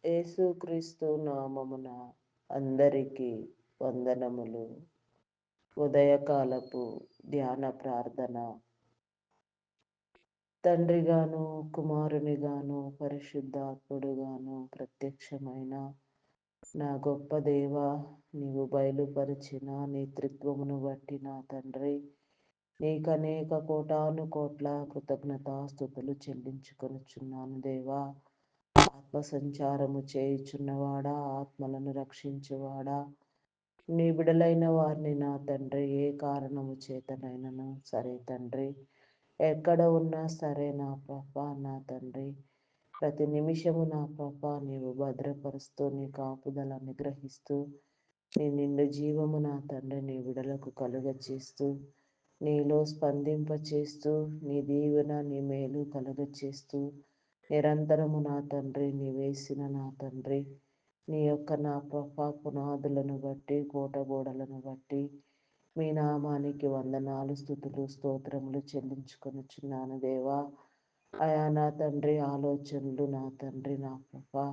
యేసుక్రీస్తు నామమున అందరికీ వందనములు. ఉదయకాలపు ధ్యాన ప్రార్థన. తండ్రిగాను, కుమారునిగాను, పరిశుద్ధాత్ముడుగాను ప్రత్యక్షమైన నా గొప్ప దేవ, నీవు బయలుపరిచిన నీ త్రిత్వమును బట్టి నా తండ్రి, నీకనేక కోటాను కోట్ల కృతజ్ఞతాస్తుతులు చెల్లించుకొనుచున్నాను దేవా. ఆత్మ సంచారము చేయుచున్నవాడా, ఆత్మలను రక్షించువాడా, నీ బిడలైన వారిని నా తండ్రి ఏ కారణము చేతనైనను సరే తండ్రి, ఎక్కడ ఉన్నా సరే నా ప్రభా, నా తండ్రి ప్రతి నిమిషము నా ప్రభా నీవు భద్రపరుస్తూ, నీ కాపుదల నిగ్రహిస్తూ, నీ నిండు జీవము నా తండ్రి నీ బిడలకు కలుగచేస్తూ, నీలో స్పందింపచేస్తూ, నీ దీవెన నీ మేలు కలుగచేస్తూ, నిరంతరము నా తండ్రి నీ వేసిన నా తండ్రి నీ యొక్క నా ప్రభా పునాదులను బట్టి, కోటగోడలను బట్టి మీ నామానికి వందనాలు, స్తుతులు, స్తోత్రములు చెల్లించుకొనుచున్నాను దేవా. అయా నా తండ్రి ఆలోచనలు నా తండ్రి నా ప్రభా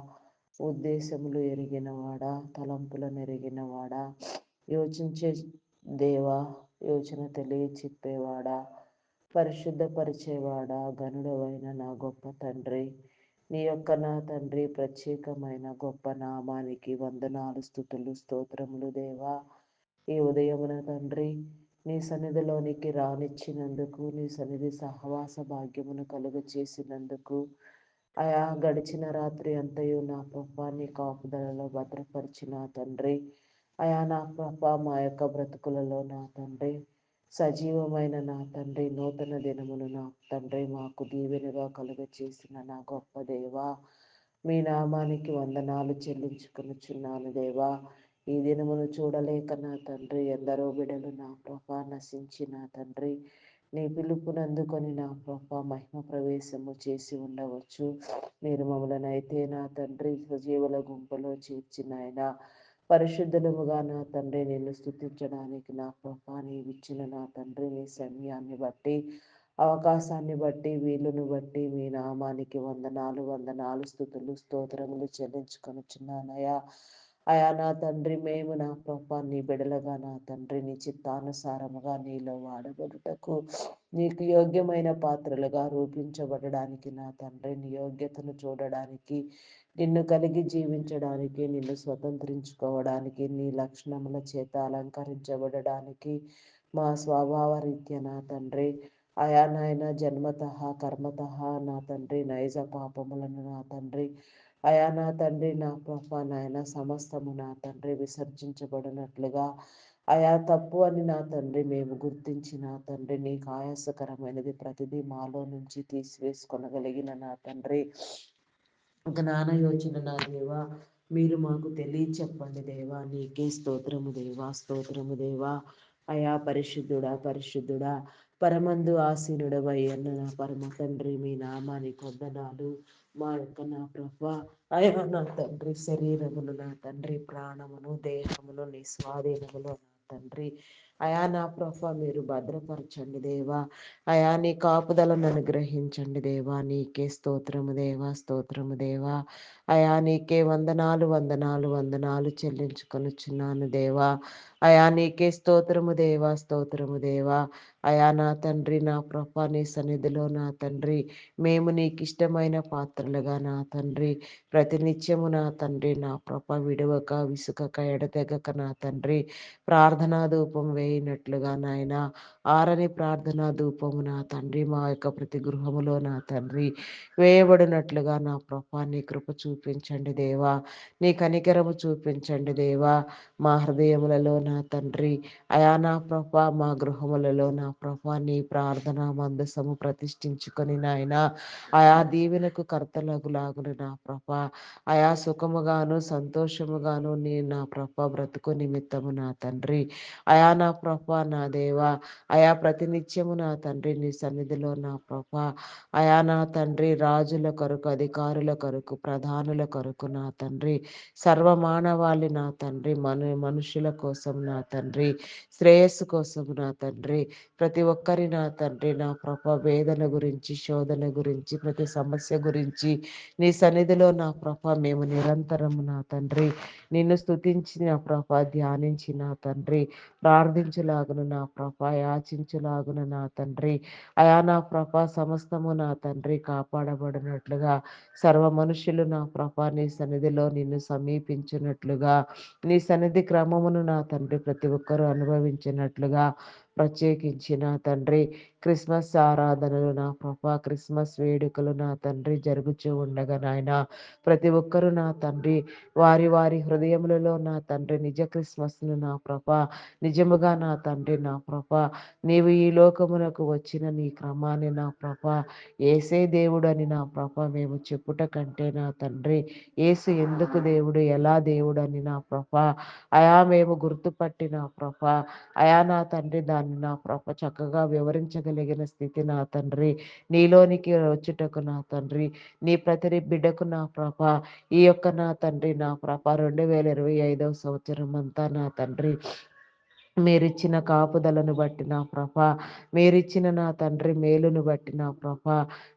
ఉద్దేశములు ఎరిగినవాడా, తలంపులను ఎరిగినవాడా, యోచించే దేవా, యోచన తెలియచెప్పేవాడా, పరిశుద్ధపరిచేవాడా, గనుడవైన నా గొప్ప తండ్రి, నీ యొక్క నా తండ్రి ప్రత్యేకమైన గొప్ప నామానికి వందనాలు, స్తుతులు, స్తోత్రములు దేవా. ఈ ఉదయమున తండ్రి నీ సన్నిధిలోనికి రానిచ్చినందుకు, నీ సన్నిధి సహవాస భాగ్యమును కలుగ చేసినందుకు, అయా గడిచిన రాత్రి అంతయు నా ప్రభా నీ కాపుదలలో భద్రపరిచిన తండ్రి, అయా నా ప్రభా మా యొక్క బ్రతుకులలో నా తండ్రి సజీవమైన నా తండ్రి నూతన దినమును నా తండ్రి మాకు దీవెనగా కలుగ చేసిన నా గొప్ప దేవా, మీ నామానికి వందనాలు చెల్లించుకొనుచున్నాను దేవా. ఈ దినమును చూడలేక నా తండ్రి ఎందరో బిడలు నా ప్రభా నశించి నా తండ్రి నీ పిలుపునందుకొని నా ప్రభా మహిమ ప్రవేశము చేసి ఉండవచ్చు. మీరు మమ్మల్ని అయితే నా తండ్రి సజీవుల గుంపులో చేర్చిన ఆయన పరిశుద్ధులముగా నా తండ్రి నిన్ను స్తుతించడానికి నా ప్రభా నీవిచ్చిన నా తండ్రి నీ సమయాన్ని బట్టి, అవకాశాన్ని బట్టి, వీలును బట్టి మీ నామానికి వందనాలు, వందనాలు, స్తుతులు, స్తోత్రములు చెల్లించుకొనుచున్నానయ్యా. అయా నా తండ్రి మేము నా ప్రభా నీ బిడలగా నా తండ్రి నీ చిత్తానుసారముగా నీలో వాడబడుటకు, నీకు యోగ్యమైన పాత్రలుగా రూపించబడడానికి నా తండ్రి నీ యోగ్యతను చూడడానికి, నిన్ను కలిగి జీవించడానికి, నిన్ను స్వతంత్రించుకోవడానికి, నీ లక్షణముల చేత అలంకరించబడడానికి, మా స్వభావ రీత్యా నా తండ్రి అయా నాయన జన్మతః కర్మతః నా తండ్రి నైజ పాపములను నా తండ్రి అయా నా తండ్రి నా ప్రభా నాయన సమస్తము నా తండ్రి విసర్జించబడినట్లుగా, అయా తప్పు అని నా తండ్రి మేము గుర్తించి నా తండ్రి నీకు ఆయాసకరమైనది ప్రతిదీ మాలో నుంచి తీసివేసుకొనగలిగిన నా తండ్రి జ్ఞాన యోచన నా దేవా మీరు మాకు తెలియచెప్పండి దేవా. నీకే స్తోత్రము దేవా, స్తోత్రము దేవా. అయా పరిశుద్ధుడా, పరిశుద్ధుడా, పరమందు ఆసీనుడవై అన్న నా పరమ తండ్రి మీ నామానికి వందనాలు. మా యొక్క నా ప్రభా అయా నా తండ్రి శరీరమును నా తండ్రి ప్రాణమును దేహమును నీ స్వాధీనములో నా తండ్రి అయా నా ప్రభా మీరు భద్రపరచండి దేవా. అయా నీ కాపుదలను అనుగ్రహించండి దేవా. నీకే స్తోత్రము దేవా, స్తోత్రము దేవా. అయా నీకే వందనాలు, వందనాలు, వందనాలు చెల్లించుకొనుచున్నాను దేవా. అయా నీకే స్తోత్రము దేవా, స్తోత్రము దేవా. అయా నా తండ్రి నా ప్రభా నీ సన్నిధిలో నా తండ్రి మేము నీకు ఇష్టమైన పాత్రలుగా నా తండ్రి ప్రతినిత్యము నా తండ్రి నా ప్రభా విడవక విసుకక ఎడతెగక నా తండ్రి ప్రార్థనా ధూపం వేయినట్లుగా నాయన ఆరని ప్రార్థనా ధూపము నా తండ్రి మా యొక్క ప్రతి గృహములో నా తండ్రి వేయబడినట్లుగా నా ప్రభా నీ కృప చూపించండి దేవా. నీ కనికరము చూపించండి దేవా. మా హృదయములలో నా తండ్రి అయా నా ప్రభా మా గృహములలో నా ప్రభా నీ ప్రార్థన మందసము ప్రతిష్ఠించుకొని నాయన ఆయా దీవెనకు కర్తలగులాగున నా ప్రభా ఆయా సుఖముగాను సంతోషముగాను నీ నా ప్రభా బ్రతుకు నిమిత్తము నా తండ్రి అయా నా ప్రభా నా దేవా, అయా ప్రతినిత్యము నా తండ్రి నీ సన్నిధిలో నా ప్రభా, అయా నా తండ్రి రాజుల కొరకు, అధికారుల కొరకు, ప్రధానుల కొరకు నా తండ్రి, సర్వమానవాళి నా తండ్రి, మనుషుల కోసం నా తండ్రి, శ్రేయస్సు కోసం నా తండ్రి, ప్రతి ఒక్కరి నా తండ్రి నా ప్రభ వేదన గురించి, శోధన గురించి, ప్రతి సమస్య గురించి నీ సన్నిధిలో నా ప్రభ మేము నిరంతరము నా తండ్రి నిన్ను స్తుతించి నా ప్రభ ధ్యానించి నా తండ్రి ప్రార్థించులాగున నా ప్రభ యాచించులాగున నా తండ్రి, అయా నా ప్రభ సమస్తము నా తండ్రి కాపాడబడినట్లుగా, సర్వ మనుషులు నా ప్రభ నీ సన్నిధిలో నిన్ను సమీపించినట్లుగా, నీ సన్నిధి క్రమమును నా తండ్రి ప్రతి ఒక్కరూ అనుభవించినట్లుగా, ప్రత్యేకించి నా తండ్రి క్రిస్మస్ ఆరాధనలు నా ప్రభా, క్రిస్మస్ వేడుకలు నా తండ్రి జరుగుచూ ఉండగా నాయన, ప్రతి ఒక్కరూ నా తండ్రి వారి వారి హృదయములలో నా తండ్రి నిజ క్రిస్మస్ను నా ప్రభా, నిజముగా నా తండ్రి నా ప్రభా, నీవు ఈ లోకమునకు వచ్చిన నీ క్రమాన్ని నా ప్రభా, ఏసే దేవుడు అని నా ప్రభా మేము చెప్పుట కంటే నా తండ్రి, ఏసు ఎందుకు దేవుడు, ఎలా దేవుడు అని నా ప్రభా, అయా మేము గుర్తుపట్టి నా ప్రభా, అయా నా తండ్రి దాన్ని నా ప్రభ చక్కగా వివరించగలిగిన స్థితి నా తండ్రి నీలోనికి వచ్చుటకు నా తండ్రి, నీ ప్రతి బిడ్డకు నా ప్రభ ఈ యొక్క నా తండ్రి నా ప్రభ 2025 సంవత్సరం అంతా నా తండ్రి మీరిచ్చిన కాపుదలను బట్టి నా ప్రభ, మీరిచ్చిన నా తండ్రి మేలును బట్టి నా ప్రభ,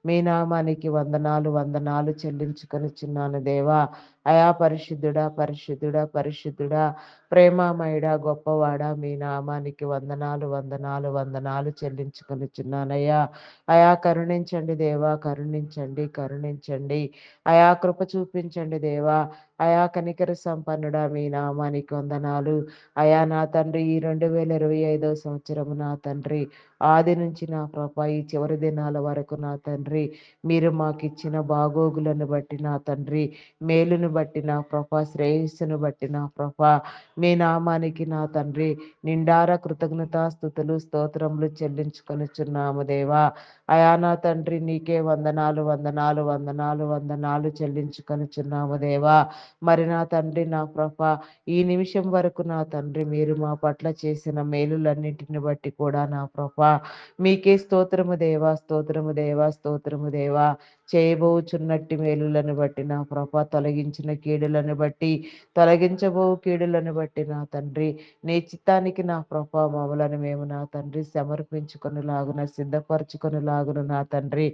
మీ నామానికి వందనాలు వందనాలు చెల్లించుకొనిచున్నాను దేవా. అయా పరిశుద్ధుడా పరిశుద్ధుడా పరిశుద్ధుడా, ప్రేమామయుడా గొప్పవాడా, మీ నామానికి వందనాలు వందనాలు వందనాలు చెల్లించుకొనిచున్నానయ్యా. అయా కరుణించండి దేవా, కరుణించండి కరుణించండి, అయా కృప చూపించండి దేవా, అయా కనికర సంపన్నుడా మీ నామానికి వందనాలు. అయా నా తండ్రి ఈ 2025 సంవత్సరము నా తండ్రి ఆది నుంచి నా ప్రభ ఈ చివరి దినాల వరకు నా తండ్రి మీరు మాకు ఇచ్చిన బాగోగులను బట్టి నా తండ్రి, మేలును బట్టి నా ప్రభ, శ్రేయస్సును బట్టి నా ప్రభ, మీ నామానికి నా తండ్రి నిండార కృతజ్ఞతాస్తుతులు స్తోత్రములు చెల్లించుకొనిచున్నాము దేవా. అయా నా తండ్రి నీకే వందనాలు వందనాలు వందనాలు వందనాలు చెల్లించుకొనిచున్నాము దేవా. మరి నా తండ్రి నా ప్రభ ఈ నిమిషం వరకు నా తండ్రి మీరు మా పట్ల చేసిన మేలులన్నింటిని బట్టి కూడా నా ప్రభా మీకే స్తోత్రము దేవా, స్తోత్రము దేవా, స్తోత్రము దేవా. చేయబోచున్నట్టి మేలులను బట్టి నా ప్రభా, తొలగించిన కీడులను బట్టి, తొలగించబో కీడులను బట్టి నా తండ్రి నీ చిత్తానికి నా ప్రభా మమ్మలను మేము నా తండ్రి సమర్పించుకొనిలాగున సిద్ధపరచుకొనిలాగున నా తండ్రి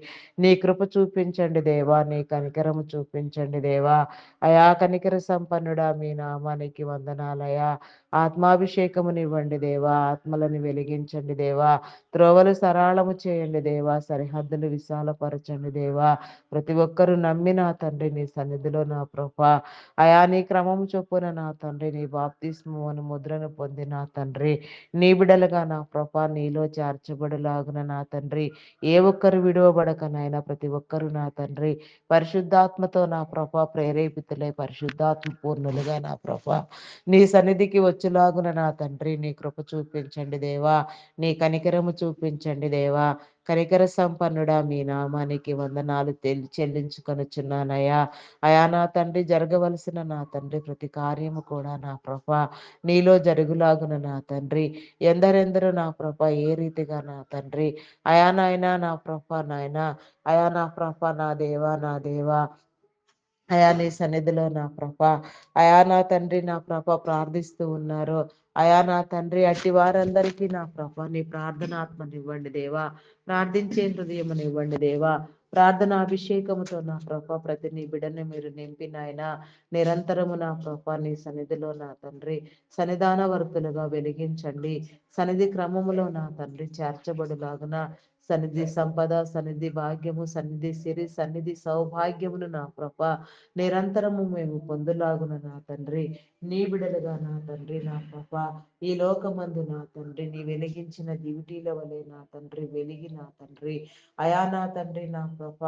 నీ కృప చూపించండి దేవా, నీ కనికరము చూపించండి దేవా. అయా కనికర సంపన్నుడా మీ నామానికి వందనాలయా. ఆత్మాభిషేకమునివ్వండి దేవా, ఆత్మలను వెలిగించండి దేవా, త్రోవలు సరాళము చేయండి దేవా, సరిహద్దులు విశాలపరచండి దేవా. ప్రతి ఒక్కరూ నమ్మి నా తండ్రి నీ సన్నిధిలో నా ప్రభా, అయా నీ క్రమం చొప్పున నా తండ్రి నీ బాప్తిస్మను ముద్రను పొంది నా తండ్రి నీ బిడలుగా నా ప్రభా నీలో చేర్చబడులాగున నా తండ్రి ఏ ఒక్కరు విడువబడకనైనా ప్రతి ఒక్కరూ నా తండ్రి పరిశుద్ధాత్మతో నా ప్రభా ప్రేరేపితులై పరిశుద్ధాత్మ పూర్ణులుగా నా ప్రభా నీ సన్నిధికి వచ్చులాగున నా తండ్రి నీ కృప చూపించండి దేవా, నీ కనికరము చూపించండి దేవా. కనికర సంపన్నుడా మీ నామానికి వందనాలు చెల్లించుకొనుచున్నానయ్యా. అయా నా తండ్రి జరగవలసిన నా తండ్రి ప్రతి కార్యము కూడా నా ప్రభ నీలో జరుగులాగున నా తండ్రి ఎందరెందరో నా ప్రభ ఏ రీతిగా నా తండ్రి అయా నాయనా నా ప్రభ నాయన, అయా నా ప్రభ నా దేవా నా దేవా, అయా నీ సన్నిధిలో నా ప్రభ, అయా నా తండ్రి నా ప్రభ ప్రార్థిస్తూ ఉన్నారు. అయా నా తండ్రి అట్టి వారందరికీ నా ప్రభ నీ ప్రార్థనాత్మనివ్వండి దేవా, ప్రార్థించే హృదయమునివ్వండి దేవా. ప్రార్థన అభిషేకముతో నా ప్రభ ప్రతి నీ బిడని మీరు నింపిన ఆయన నిరంతరము నా ప్రభ నీ సన్నిధిలో నా తండ్రి సన్నిధాన వర్తులుగా వెలిగించండి. సన్నిధి క్రమములో నా తండ్రి చేర్చబడులాగున సన్నిధి సంపద, సన్నిధి భాగ్యము, సన్నిధి సిరి, సన్నిధి సౌభాగ్యమును నా ప్రభ నిరంతరము మేము పొందులాగున నా తండ్రి నీ బిడలుగా నా తండ్రి నా ప్రభ ఈ లోకమందు నా తండ్రి నీ వెలిగించిన దివిటీల వలె నా తండ్రి వెలిగి నా తండ్రి అయా నా తండ్రి నా ప్రభ,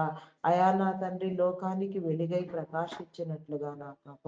అయా నా తండ్రి లోకానికి వెలుగై ప్రకాశించినట్లుగా నా ప్రభ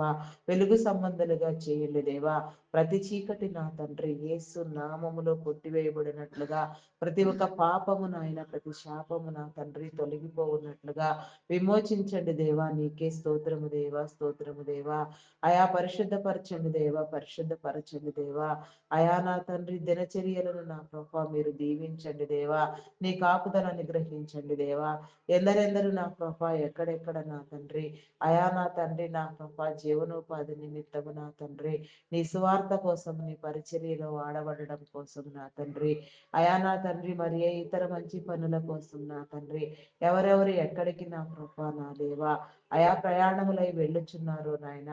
వెలుగు సంబంధులుగా చేయండి దేవా. ప్రతి చీకటి నా తండ్రి యేసు నామములో కొట్టివేయబడినట్లుగా ప్రతి ఒక్క పాపము నా నాయన ప్రతి శాపము నా తండ్రి తొలగిపోవున్నట్లుగా విమోచించండి దేవా. నీకే స్తోత్రము దేవా, స్తోత్రము దేవా. అయా పరిశుద్ధపరచండి దేవా, పరిశుద్ధపరచండి దేవా. అయా నా తండ్రి దినచర్యలను నా ప్రభా మీరు దీవించండి దేవా. నీ కాపుదల అనుగ్రహించండి దేవా. ఎందరెందరు నా ప్రభా ఎక్కడెక్కడ నా తండ్రి అయా నా తండ్రి నా ప్రభా జీవనోపాధి నిమిత్తము నా తండ్రి నీ సువార్త కోసం నీ పరిచర్యలో వాడబడడం కోసం నా తండ్రి అయా నా తండ్రి మరి ఏ ఇతర మంచి పనుల కోసం నా తండ్రి ఎవరెవరు ఎక్కడికి నా ప్రభా నా దేవా అయా ప్రయాణములై వెళ్ళుచున్నారు నాయన.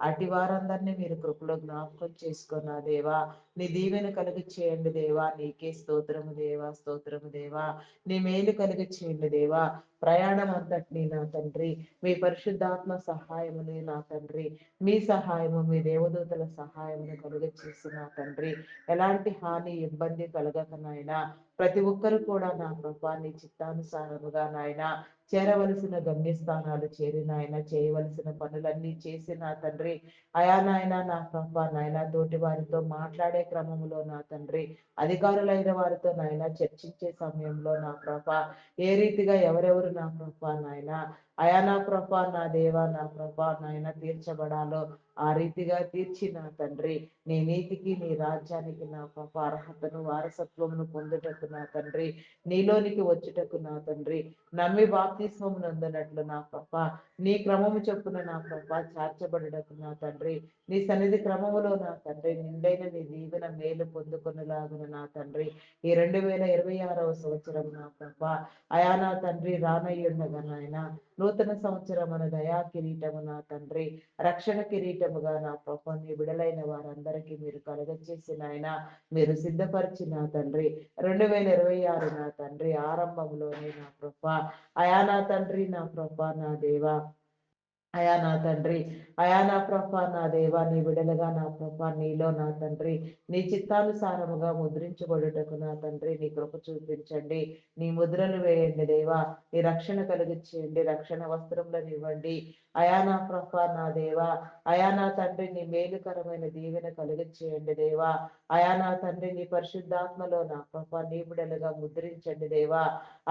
అటు వారందరినీ మీరు కృపలో జ్ఞాపకం చేసుకున్నా దేవా. నీ దీవెన కలుగు చేయండి దేవా. నీకే స్తోత్రము దేవా, స్తోత్రము దేవా. నీ మేలు కలుగు చేయండి దేవా. ప్రయాణం అంతటినీ నా తండ్రి మీ పరిశుద్ధాత్మ సహాయముని నా తండ్రి మీ సహాయము మీ దేవదూతల సహాయమును కలుగ చేసి నా తండ్రి ఎలాంటి హాని ఇబ్బంది కలగక నాయన ప్రతి ఒక్కరు కూడా నా ప్రభా నీ చిత్తానుసారముగా నాయన చేరవలసిన గమ్యస్థానాలు చేరి నాయన చేయవలసిన పనులన్నీ చేసి నా తండ్రి అయా నాయన నా ప్రభా నాయన తోటి వారితో మాట్లాడే క్రమంలో నా తండ్రి అధికారులైన వారితో నాయన చర్చించే సమయంలో నా ప్రభా ఏ రీతిగా ఎవరెవరు నా ప్రభా నాయన అయా నా ప్రభా నా దేవా నా ప్రభా నాయన తీర్చబడాలో ఆ రీతిగా తీర్చి నా తండ్రి నీ నీతికి నీ రాజ్యానికి నా ప్రభా అర్హతను వారసత్వమును పొందుటకు నా తండ్రి నీలోనికి వచ్చుటకు నా తండ్రి నమ్మి బాప్తిస్మము నందునట్లు నా ప్రభా నీ క్రమము చొప్పున నా ప్రభా చార్చబడుటకు నా తండ్రి నీ సన్నిధి క్రమములో నా తండ్రి నిండైన నీ దీవెన మేలు పొందుకొనిలాగున నా తండ్రి ఈ 2026వ సంవత్సరం నా ప్రభా అయా నా తండ్రి రానయ్యుండగా నాయన నూతన సంవత్సరం మన దయా కిరీటము నా తండ్రి రక్షణ కిరీటముగా నా ప్రభా నీ విడలైన వారందరికీ మీరు కలగచేసిన ఆయన మీరు సిద్ధపరిచిన తండ్రి 2026 నా తండ్రి ఆరంభంలోనే నా ప్రభా అయా నా తండ్రి నా ప్రభా నా దేవా అయా నా తండ్రి అయా నా ప్రభా నా దేవా నీ విడలుగా నా ప్రభా నీలో నా తండ్రి నీ చిత్తానుసారముగా ముద్రించబడుటకు నా తండ్రి నీ కృప చూపించండి. నీ ముద్రలు వేయండి దేవా. నీ రక్షణ కలిగించేయండి. రక్షణ వస్త్రములను ఇవ్వండి. అయా నా ప్రభా నా దేవా అయా నా తండ్రి నీ మేలుకరమైన దీవెన కలిగించేయండి దేవా. అయా నా తండ్రి నీ పరిశుద్ధాత్మలో నా ప్రభా నీ బిడలుగా ముద్రించండి దేవా.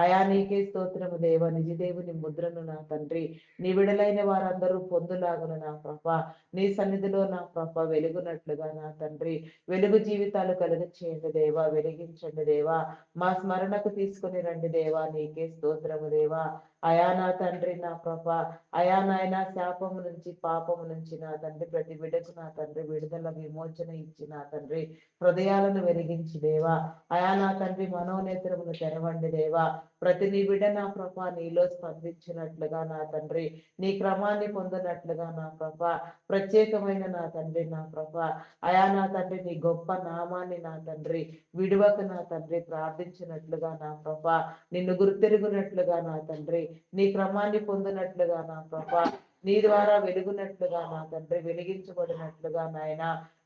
అయా నీకే స్తోత్రము దేవా. నిజదేవుని ముద్రను నా తండ్రి నీ విడలైన వారందరూ పొందులాగున నా ప్రభా నీ సన్నిధిలో నా ప్రభా వెలుగునట్లుగా నా తండ్రి వెలుగు జీవితాలు కలుగ చేయండి దేవా. వెలిగించండి దేవా. మా స్మరణకు తీసుకుని రండి దేవా. నీకే స్తోత్రము దేవా. అయా నా తండ్రి నా ప్రభా అయా నాయన శాపము నుంచి పాపము నుంచి నా తండ్రి ప్రతి బిడ్డకు నా తండ్రి విడుదల విమోచన ఇచ్చి నా తండ్రి హృదయాలను వెలిగించి దేవా. అయా నా తండ్రి మనోనేత్రమును తెరవండి దేవా. ప్రతి నీ బిడ్డ నా ప్రభా నీలో స్పందించినట్లుగా నా తండ్రి నీ క్రమాన్ని పొందినట్లుగా నా ప్రభా ప్రత్యేకమైన నా తండ్రి నా ప్రభా అయా నా తండ్రి నీ గొప్ప నామాన్ని నా తండ్రి విడువక నా తండ్రి ప్రార్థించినట్లుగా నా ప్రభా నిన్ను గుర్తెరుగునట్లుగా నా తండ్రి నీ క్రమాన్ని పొందినట్లుగా నా ప్రభా నీ ద్వారా వెలుగునట్లుగా నా తండ్రి వెలిగించబడినట్లుగా నాయన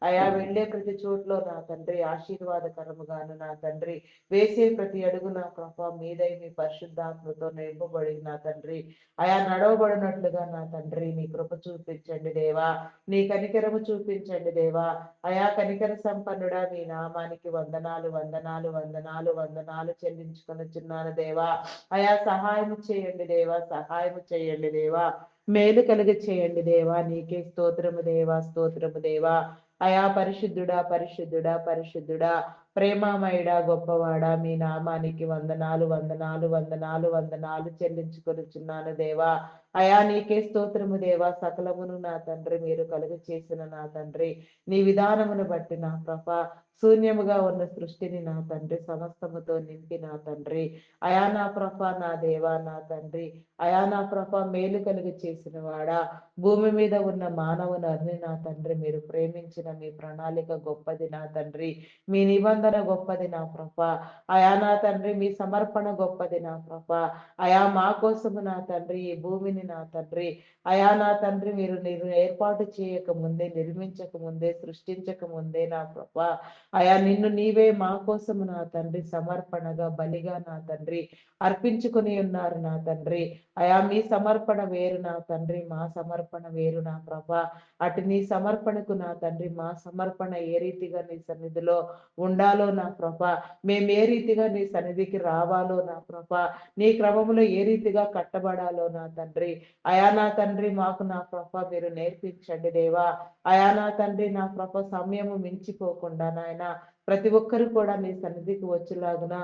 అయా వెళ్ళే ప్రతి చోట్లో నా తండ్రి ఆశీర్వాదకరముగాను నా తండ్రి వేసే ప్రతి అడుగు నా ప్రభా మీదై మీ పరిశుద్ధాత్మతో నింపబడి నా తండ్రి అయా నడవబడినట్లుగా నా తండ్రి నీ కృప చూపించండి దేవా. నీ కనికరము చూపించండి దేవా. అయా కనికర సంపన్నుడా మీ నామానికి వందనాలు వందనాలు వందనాలు వందనాలు చెల్లించుకొనుచున్నాను దేవా. అయా సహాయము చేయండి దేవా. సహాయము చేయండి దేవా. మేలు కలుగ చేయండి దేవా. నీకే స్తోత్రము దేవా, స్తోత్రము దేవా. అయా పరిశుద్ధుడా పరిశుద్ధుడా పరిశుద్ధుడా ప్రేమామయుడా గొప్పవాడా మీ నామానికి వందనాలు వందనాలు వందనాలు వందనాలు చెల్లించుకొనుచున్నాను దేవా. అయా నీకే స్తోత్రము దేవా. సకలమును నా తండ్రి మీరు కలుగ చేసిన నా తండ్రి నీ విధానమును బట్టి నా ప్రభా శూన్యముగా ఉన్న సృష్టిని నా తండ్రి సమస్తముతో నింపి నా తండ్రి అయా నా ప్రభా నా దేవా నా తండ్రి అయా నా ప్రభా మేలు కలుగ చేసిన వాడా భూమి మీద ఉన్న మానవుని నా తండ్రి మీరు ప్రేమించిన మీ ప్రణాళిక గొప్పది నా తండ్రి మీ నిబంధన గొప్పది నా ప్రభా అయా నా తండ్రి మీ సమర్పణ గొప్పది నా ప్రభా అయా మా కోసము నా తండ్రి ఈ భూమిని మందిని నా తండ్రి అయా నా తండ్రి మీరు ఏర్పాటు చేయక ముందే, నిర్మించక ముందే, సృష్టించక ముందే నా ప్రభా అయా నిన్ను నీవే మా కోసము నా తండ్రి సమర్పణగా బలిగా నా తండ్రి అర్పించుకుని ఉన్నారు నా తండ్రి అయా మీ సమర్పణ వేరు నా తండ్రి, మా సమర్పణ వేరు నా ప్రభా అటు నీ సమర్పణకు నా తండ్రి మా సమర్పణ ఏ రీతిగా నీ సన్నిధిలో ఉండాలో నా ప్రభా మేము ఏ రీతిగా నీ సన్నిధికి రావాలో నా ప్రభా నీ క్రమములో ఏ రీతిగా కట్టబడాలో నా తండ్రి అయా నా తండ్రి మాకు నా ప్రభా మీరు నేర్పించండి దేవా అయా నా తండ్రి నా ప్రభా సమయము మించిపోకుండా నాయన ప్రతి ఒక్కరు కూడా నీ సన్నిధికి వచ్చేలాగున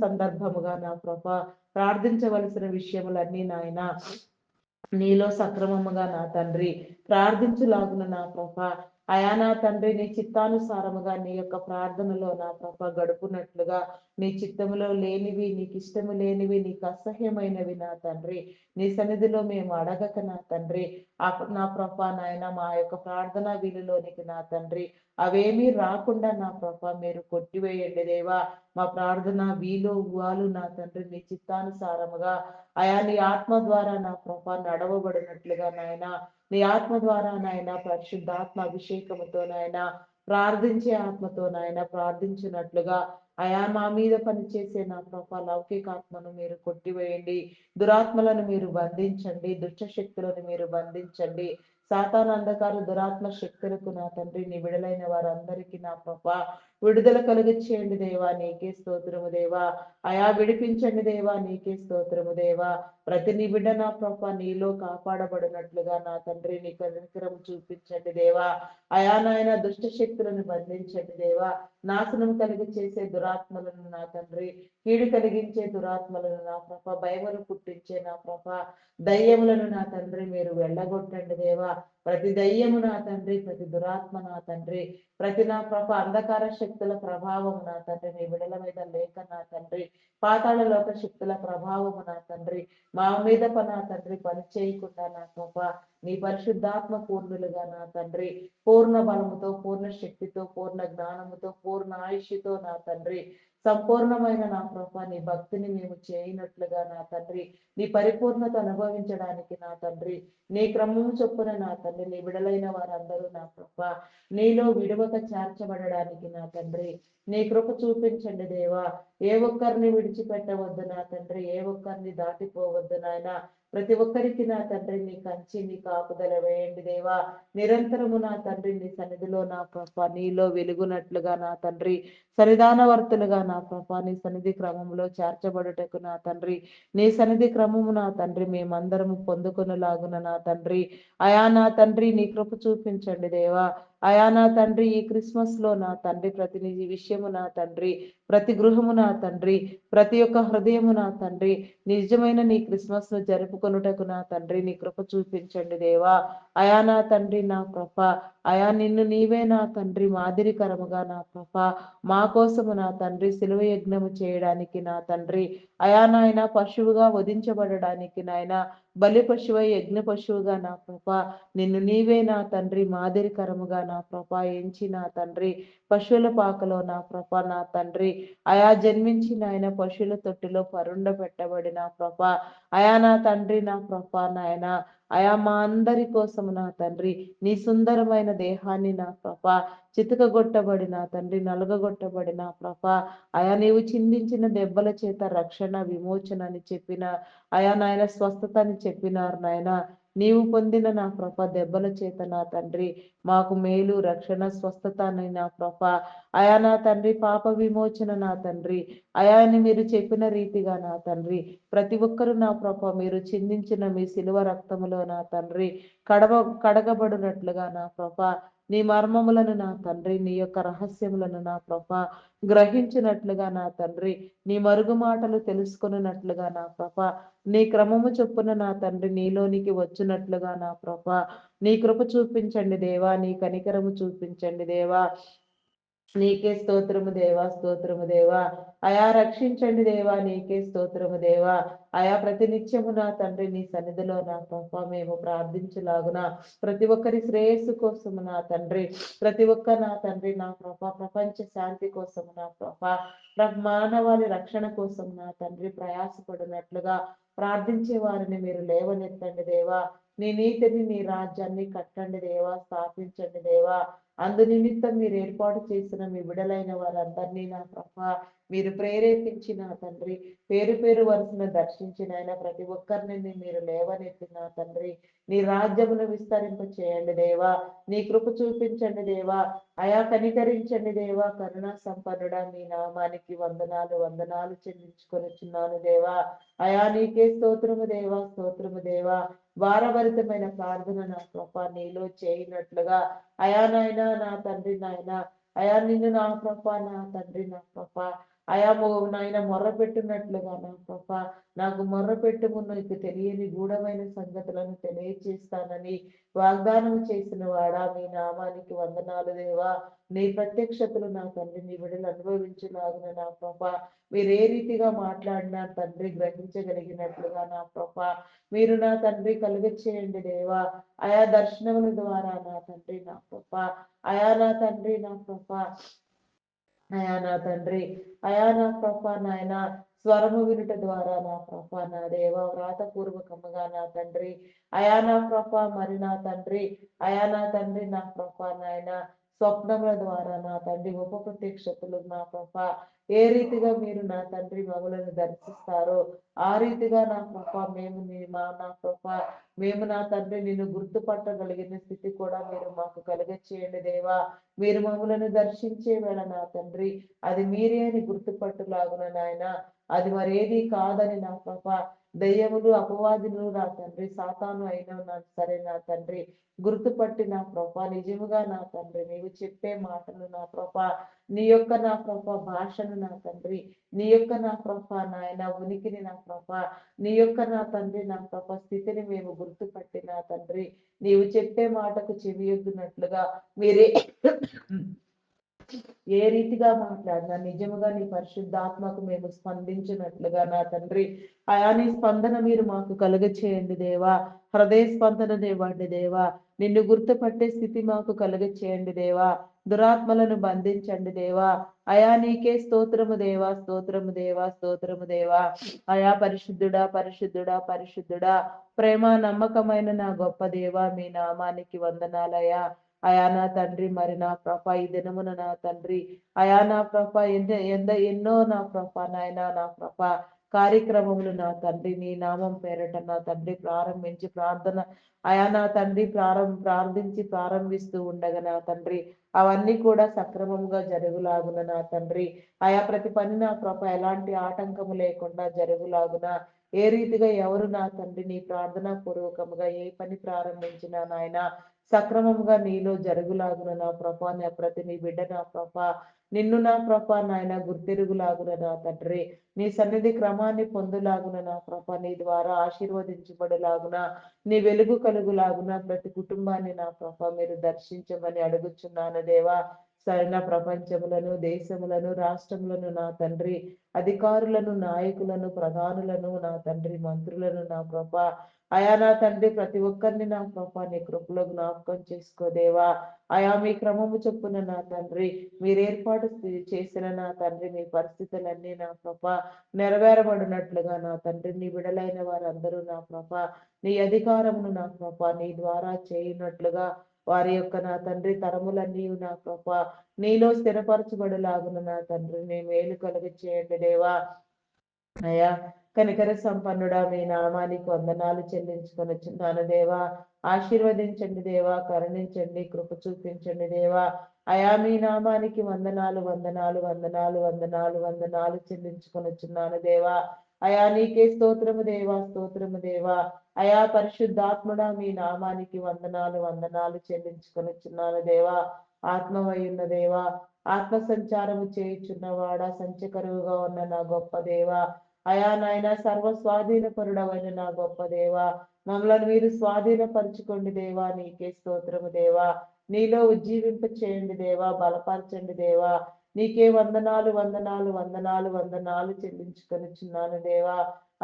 సందర్భముగా నా ప్రభా ప్రార్థించవలసిన విషయములన్నీ నాయన నీలో సక్రమముగా నా తండ్రి ప్రార్థించులాగున నా ప్రభ అయా నా తండ్రి నీ చిత్తానుసారముగా నీ యొక్క ప్రార్థనలో నా ప్రభ గడుపునట్లుగా నీ చిత్తములో లేనివి, నీకు ఇష్టము లేనివి, నీకు అసహ్యమైనవి నా తండ్రి నీ సన్నిధిలో మేము అడగక నా తండ్రి నా ప్రభ నాయన మా యొక్క ప్రార్థన వీలులోనికి నా తండ్రి అవేమీ రాకుండా నా ప్రభ మీరు కొట్టివేయండి దేవా మా ప్రార్థన వాలు నా తండ్రి నీ చిత్తానుసారముగా అయా నీ ఆత్మ ద్వారా నా ప్రభ నడవబడినట్లుగా నాయన నీ ఆత్మ ద్వారా నాయన పరిశుద్ధాత్మ అభిషేకముతో నాయన ప్రార్థించే ఆత్మతో నాయన ప్రార్థించినట్లుగా అయా మా మీద పనిచేసే నా ప్రభ లౌకికాత్మను మీరు కొట్టివేయండి, దురాత్మలను మీరు బంధించండి, దుష్ట శక్తులను మీరు బంధించండి, సాతాన అంధకార దురాత్మ శక్తులకు నా తండ్రి నీ విడుదలైన వారందరికీ నా ప్రభ విడుదల కలిగించేయండి దేవా నీకే స్తోత్రము దేవా అయా విడిపించండి దేవా నీకే స్తోత్రము దేవా ప్రతి నీ బిడ్డ నా ప్రభ నీలో కాపాడబడినట్లుగా నా తండ్రి నీ కనికరం చూపించండి దేవా అయా నాయన దుష్ట శక్తులను బంధించండి దేవా నాశనం కలిగి చేసే దురాత్మలను నా తండ్రి కీడు కలిగించే దురాత్మలను నా ప్రభ భయమును పుట్టించే నా ప్రభ దయ్యములను నా తండ్రి మీరు వెళ్ళగొట్టండి దేవా ప్రతి దయ్యము నా తండ్రి ప్రతి దురాత్మ నా తండ్రి ప్రతి నా ప్రభ అంధకార శక్తుల ప్రభావం నా తండ్రి నీ బిడల మీద లేక నా తండ్రి పాతాళ లోక శక్తుల ప్రభావము నా తండ్రి మా మీద నా తండ్రి పని చేయకుండా నా ప్రభ నీ పరిశుద్ధాత్మ పూర్ణులుగా నా తండ్రి పూర్ణ బలముతో, పూర్ణ శక్తితో, పూర్ణ జ్ఞానముతో, పూర్ణ ఆయుష్తో నా తండ్రి సంపూర్ణమైన నా ప్రభ నీ భక్తిని మేము చేయనట్లుగా నా తండ్రి నీ పరిపూర్ణత అనుభవించడానికి నా తండ్రి నీ క్రమము చొప్పున నా తండ్రి నీ విడలైన వారందరూ నా ప్రభ నీలో విడువక చేర్చబడడానికి నా తండ్రి నీ కృప చూపించండి దేవా ఏ ఒక్కరిని విడిచిపెట్టవద్దు నా తండ్రి ఏ ఒక్కరిని దాటిపోవద్దు నాయన ప్రతి ఒక్కరికి నా తండ్రి నీ కంచి నీ కాపుదల వేయండి దేవా నిరంతరము నా తండ్రి నీ సన్నిధిలో నా ప్రభ నీలో వెలుగునట్లుగా నా తండ్రి సన్నిధానవర్తులుగా నా ప్రభ నీ సన్నిధి క్రమంలో చేర్చబడుటకు నా తండ్రి నీ సన్నిధి క్రమము నా తండ్రి మేమందరము పొందుకునేలాగున నా తండ్రి అయా నా తండ్రి నీ కృప చూపించండి దేవా అయా నా తండ్రి ఈ క్రిస్మస్ లో నా తండ్రి ప్రతి విషయము నా తండ్రి ప్రతి గృహము నా తండ్రి ప్రతి ఒక్క హృదయము నా తండ్రి నిజమైన నీ క్రిస్మస్ ను జరుపుకొనుటకు నా తండ్రి నీ కృప చూపించండి దేవా అయా నా తండ్రి నా కృప అయా నిన్ను నీవే నా తండ్రి మాదిరికరముగా నా కృప మా కోసము నా తండ్రి శిలువ యజ్ఞము చేయడానికి నా తండ్రి అయా నాయన పశువుగా వధించబడడానికి నాయన బలి పశువై యజ్ఞ పశువుగా నా కృప నిన్ను నీవే నా తండ్రి మాదిరికరముగా నా కృప ఎంచి నా తండ్రి పశువుల పాకలో నా కృప నా తండ్రి అయా జన్మించిన ఆయన పశువుల తొట్టిలో పరుండ పెట్టబడిన కృప అయా నా తండ్రి నా కృప నాయన అయా మా అందరి కోసం నా తండ్రి నీ సుందరమైన దేహాన్ని నా కృప చితకగొట్టబడిన తండ్రి నలుగగొట్టబడిన కృప అయా నీవు చిందించిన దెబ్బల చేత రక్షణ విమోచన అని చెప్పిన అయా నాయన స్వస్థత అని చెప్పినారు నాయన నీవు పొందిన నా కృప దెబ్బల చేత నా తండ్రి మాకు మేలు రక్షణ స్వస్థత అని నా కృప అయా నా తండ్రి పాప విమోచన నా తండ్రి అయా అని మీరు చెప్పిన రీతిగా నా తండ్రి ప్రతి ఒక్కరు నా ప్రభ మీరు చిందించిన మీ శిలువ రక్తములో నా తండ్రి కడగబడినట్లుగా నా ప్రభ నీ మర్మములను నా తండ్రి నీ యొక్క రహస్యములను నా ప్రభ గ్రహించినట్లుగా నా తండ్రి నీ మరుగు మాటలు తెలుసుకున్నట్లుగా నా ప్రభ నీ క్రమము చొప్పున నా తండ్రి నీలోనికి వచ్చినట్లుగా నా ప్రభ నీ కృప చూపించండి దేవా నీ కనికరము చూపించండి దేవా నీకే స్తోత్రము దేవా స్తోత్రము దేవా అయా రక్షించండి దేవా నీకే స్తోత్రము దేవా అయా ప్రతి నిత్యము నా తండ్రి నీ సన్నిధిలో నా ప్రభ మేము ప్రార్థించులాగున ప్రతి ఒక్కరి శ్రేయస్సు కోసము నా తండ్రి ప్రతి ఒక్క నా తండ్రి నా ప్రభ ప్రపంచ శాంతి కోసము నా ప్రభ మానవాళి రక్షణ కోసం నా తండ్రి ప్రయాసపడినట్లుగా ప్రార్థించే వారిని మీరు లేవనెత్తండి దేవా. నీ నీతిని నీ రాజ్యాన్ని కట్టండి దేవా, స్థాపించండి దేవా. అందు నిమిత్తం మీరు ఏర్పాటు చేసిన మీ బిడలైన వారందరినీ నా ప్రభా మీరు ప్రేరేపించిన తండ్రి, పేరు పేరు వరుసను దర్శించిన ఆయన ప్రతి ఒక్కరిని మీరు లేవనెత్తిన తండ్రి, నీ రాజ్యమును విస్తరింప చేయండి దేవా. నీ కృప చూపించండి దేవా. అయా కనికరించండి దేవా. కరుణా సంపన్నుడా మీ నామానికి వందనాలు వందనాలు చెల్లించుకొనిచున్నాను దేవా. అయా నీకే స్తోత్రము దేవా, స్తోత్రము దేవా. భారభరితమైన ప్రార్థన నా ప్రభా నీలో చేయనట్లుగా అయా నాయనా నా తండ్రి నాయన, అయా నిన్ను నా ప్రభా నా తండ్రి నా ప్రభా అయా నాయన మొర్ర పెట్టినట్లుగా నా ప్రభా నాకు మొర్ర పెట్టుము, నీకు తెలియని గూఢమైన సంగతులను తెలియచేస్తానని వాగ్దానం చేసిన వాడా మీ నామానికి వందనాలు దేవా. నీ ప్రత్యక్షతలు నా తండ్రి నీ బిడ్డలు అనుభవించులాగున నా ప్రభా మీరు ఏ రీతిగా మాట్లాడినా తండ్రి గ్రహించగలిగినట్లుగా నా ప్రభా మీరు నా తండ్రి కలుగ చేయండి దేవా. ఆయా దర్శనముల ద్వారా నా తండ్రి నా ప్రభా అయా నా తండ్రి నా ప్రభా అయా నా తండ్రి, అయా నా ప్రభా నాయన స్వరము వినుట ద్వారా నా ప్రభా నా దేవ వ్రాతపూర్వకముగా నా తండ్రి, అయా నా ప్రభా మరి నా తండ్రి, అయా నా తండ్రి నా ప్రభా నాయన స్వప్నముల ద్వారా నా తండ్రి ఉప ప్రత్యక్షతలు నా ప్రభా ఏ రీతిగా మీరు నా తండ్రి మమ్మలను దర్శిస్తారో ఆ రీతిగా నా ప్రభా నా ప్రభా మేము నా తండ్రి నిన్ను గుర్తుపట్టగలిగిన స్థితి కూడా మీరు మాకు చేయండి దేవా. మీరు మమ్మలను దర్శించే వేళ నా తండ్రి అది మీరే అని గుర్తుపట్టులాగున నాయన, అది మరేది కాదని నా ప్రభా దయ్యములు అపవాదులు నా తండ్రి సాతాను అయినా నా సరే నా తండ్రి గుర్తుపట్టి నా ప్రభా నిజముగా నా తండ్రి నీవు చెప్పే మాటలు నా ప్రభా నీ యొక్క నా ప్రభా భాషను నా తండ్రి నీ యొక్క నా ప్రభా నాయన ఉనికిని నా ప్రభా నీ యొక్క నా తండ్రి నా ప్రభా స్థితిని మేము గుర్తుపట్టి నా తండ్రి నీవు చెప్పే మాటకు చెవియొగ్గినట్లుగా మీరే ఏ రీతిగా మాట్లాడినా నిజముగా నీ పరిశుద్ధాత్మకు మేము స్పందించినట్లుగా నా తండ్రి అయా నీ స్పందన మీరు మాకు కలుగ చేయండి దేవా. హృదయ స్పందన దేవాండి దేవా. నిన్ను గుర్తుపట్టే స్థితి మాకు కలుగ చేయండి దేవా. దురాత్మలను బంధించండి దేవా. అయా నీకే స్తోత్రము దేవా, స్తోత్రము దేవా, స్తోత్రము దేవా. అయా పరిశుద్ధుడా పరిశుద్ధుడా పరిశుద్ధుడా ప్రేమ నమ్మకమైన నా గొప్ప దేవా మీ నామానికి వందనాలయా. అయా నా తండ్రి మరి నా ప్రభ ఈ దినమున నా తండ్రి అయా నా ప్రభ ఎన్నో నా ప్రభ నాయన నా ప్రభ కార్యక్రమములు నా తండ్రి నీ నామం పేరట నా తండ్రి ప్రారంభించి ప్రార్థన అయా నా తండ్రి ప్రారంభిస్తూ ఉండగా నా తండ్రి అవన్నీ కూడా సక్రమంగా జరుగులాగున నా తండ్రి ఆయా ప్రతి పని నా ప్రభ ఎలాంటి ఆటంకము లేకుండా జరుగులాగున ఏ రీతిగా ఎవరు నా తండ్రి నీ ప్రార్థనా పూర్వకముగా ఏ పని ప్రారంభించినా నాయన సక్రమంగా నీలో జరుగులాగున నా ప్రభా నా ప్రతి నీ బిడ్డ నా ప్రభా నిన్ను నా ప్రభా నాయన గుర్తిరుగులాగున నా తండ్రి నీ సన్నిధి క్రమాన్ని పొందులాగున నా ప్రభా నీ ద్వారా ఆశీర్వదించబడులాగున నీ వెలుగు కలుగులాగున ప్రతి కుటుంబాన్ని నా ప్రభా మీరు దర్శించమని అడుగుచున్నాను దేవా. సరైన ప్రపంచములను దేశములను రాష్ట్రములను నా తండ్రి అధికారులను నాయకులను ప్రధానులను నా తండ్రి మంత్రులను నా ప్రభా అయా నా తండ్రి ప్రతి ఒక్కరిని నా ప్రభా నీ కృపలో జ్ఞాపకం చేసుకోదేవా. అయా మీ క్రమము చొప్పున నా తండ్రి మీరు ఏర్పాటు చేసిన నా తండ్రి మీ పరిస్థితులన్నీ నా ప్రభా నెరవేరబడినట్లుగా నా తండ్రి నీ విడలైన వారందరూ నా ప్రభా నీ అధికారమును నా ప్రభా నీ ద్వారా చేయనట్లుగా వారి యొక్క నా తండ్రి తరములన్నీ నా ప్రభా నీలో స్థిరపరచబడులాగున నా తండ్రి నీ మేలు కలుగ చేయండి దేవా. అయా కనికర సంపన్నుడా మీ నామానికి వందనాలు చెల్లించుకొని వచ్చిన్నాను దేవా. ఆశీర్వదించండి దేవా, కరుణించండి, కృప చూపించండి దేవా. అయా మీ నామానికి వందనాలు వందనాలు వందనాలు వందనాలు వందనాలు చెల్లించుకొని వచ్చిన్నాను దేవా. అయా నీకే స్తోత్రము దేవా, స్తోత్రము దేవా. అయా పరిశుద్ధాత్ముడా మీ నామానికి వందనాలు వందనాలు చెల్లించుకొని వచ్చిన్నాను దేవా. ఆత్మవయున్న దేవా, ఆత్మ సంచారము చేయుచున్నవాడా, సంచకరువుగా ఉన్న నా గొప్ప దేవా. అయా నాయన సర్వ స్వాధీనపరుడవైన నా గొప్ప దేవా మమ్మల్ని మీరు స్వాధీనపరచుకోండి దేవా. నీకే స్తోత్రము దేవా. నీలో ఉజ్జీవింప చేయండి దేవా, బలపరచండి దేవా. నీకే వందనాలు వందనాలు వందనాలు వందనాలు చెల్లించుకొనిచున్నాను దేవా.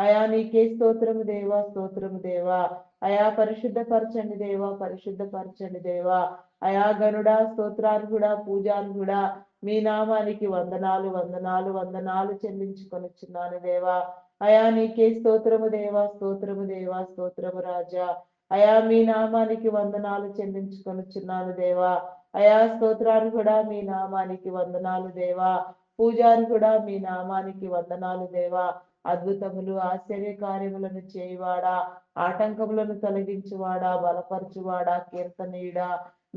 అయా నీకే స్తోత్రము దేవా, స్తోత్రము దేవా. అయా పరిశుద్ధపరచండి దేవా, పరిశుద్ధపరచండి దేవా. అయా గనుడా, స్తోత్రార్హుడా, పూజార్హుడా మీ నామానికి వందనాలు వందనాలు వందనాలు చెల్లించుకొనిచున్నాను దేవా. అయా నీకే స్తోత్రము దేవా, స్తోత్రము దేవా, స్తోత్రము రాజా. అయా మీ నామానికి వందనాలు చెల్లించుకొనుచున్నాను దేవా. అయా స్తోత్రాలు కూడా మీ నామానికి వందనాలు దేవా. పూజారు కూడా మీ నామానికి వందనాలు దేవా. అద్భుతములు ఆశ్చర్య కార్యములను చేయువాడా, ఆటంకములను తొలగించువాడా, బలపరచువాడా, కీర్తనీయుడా,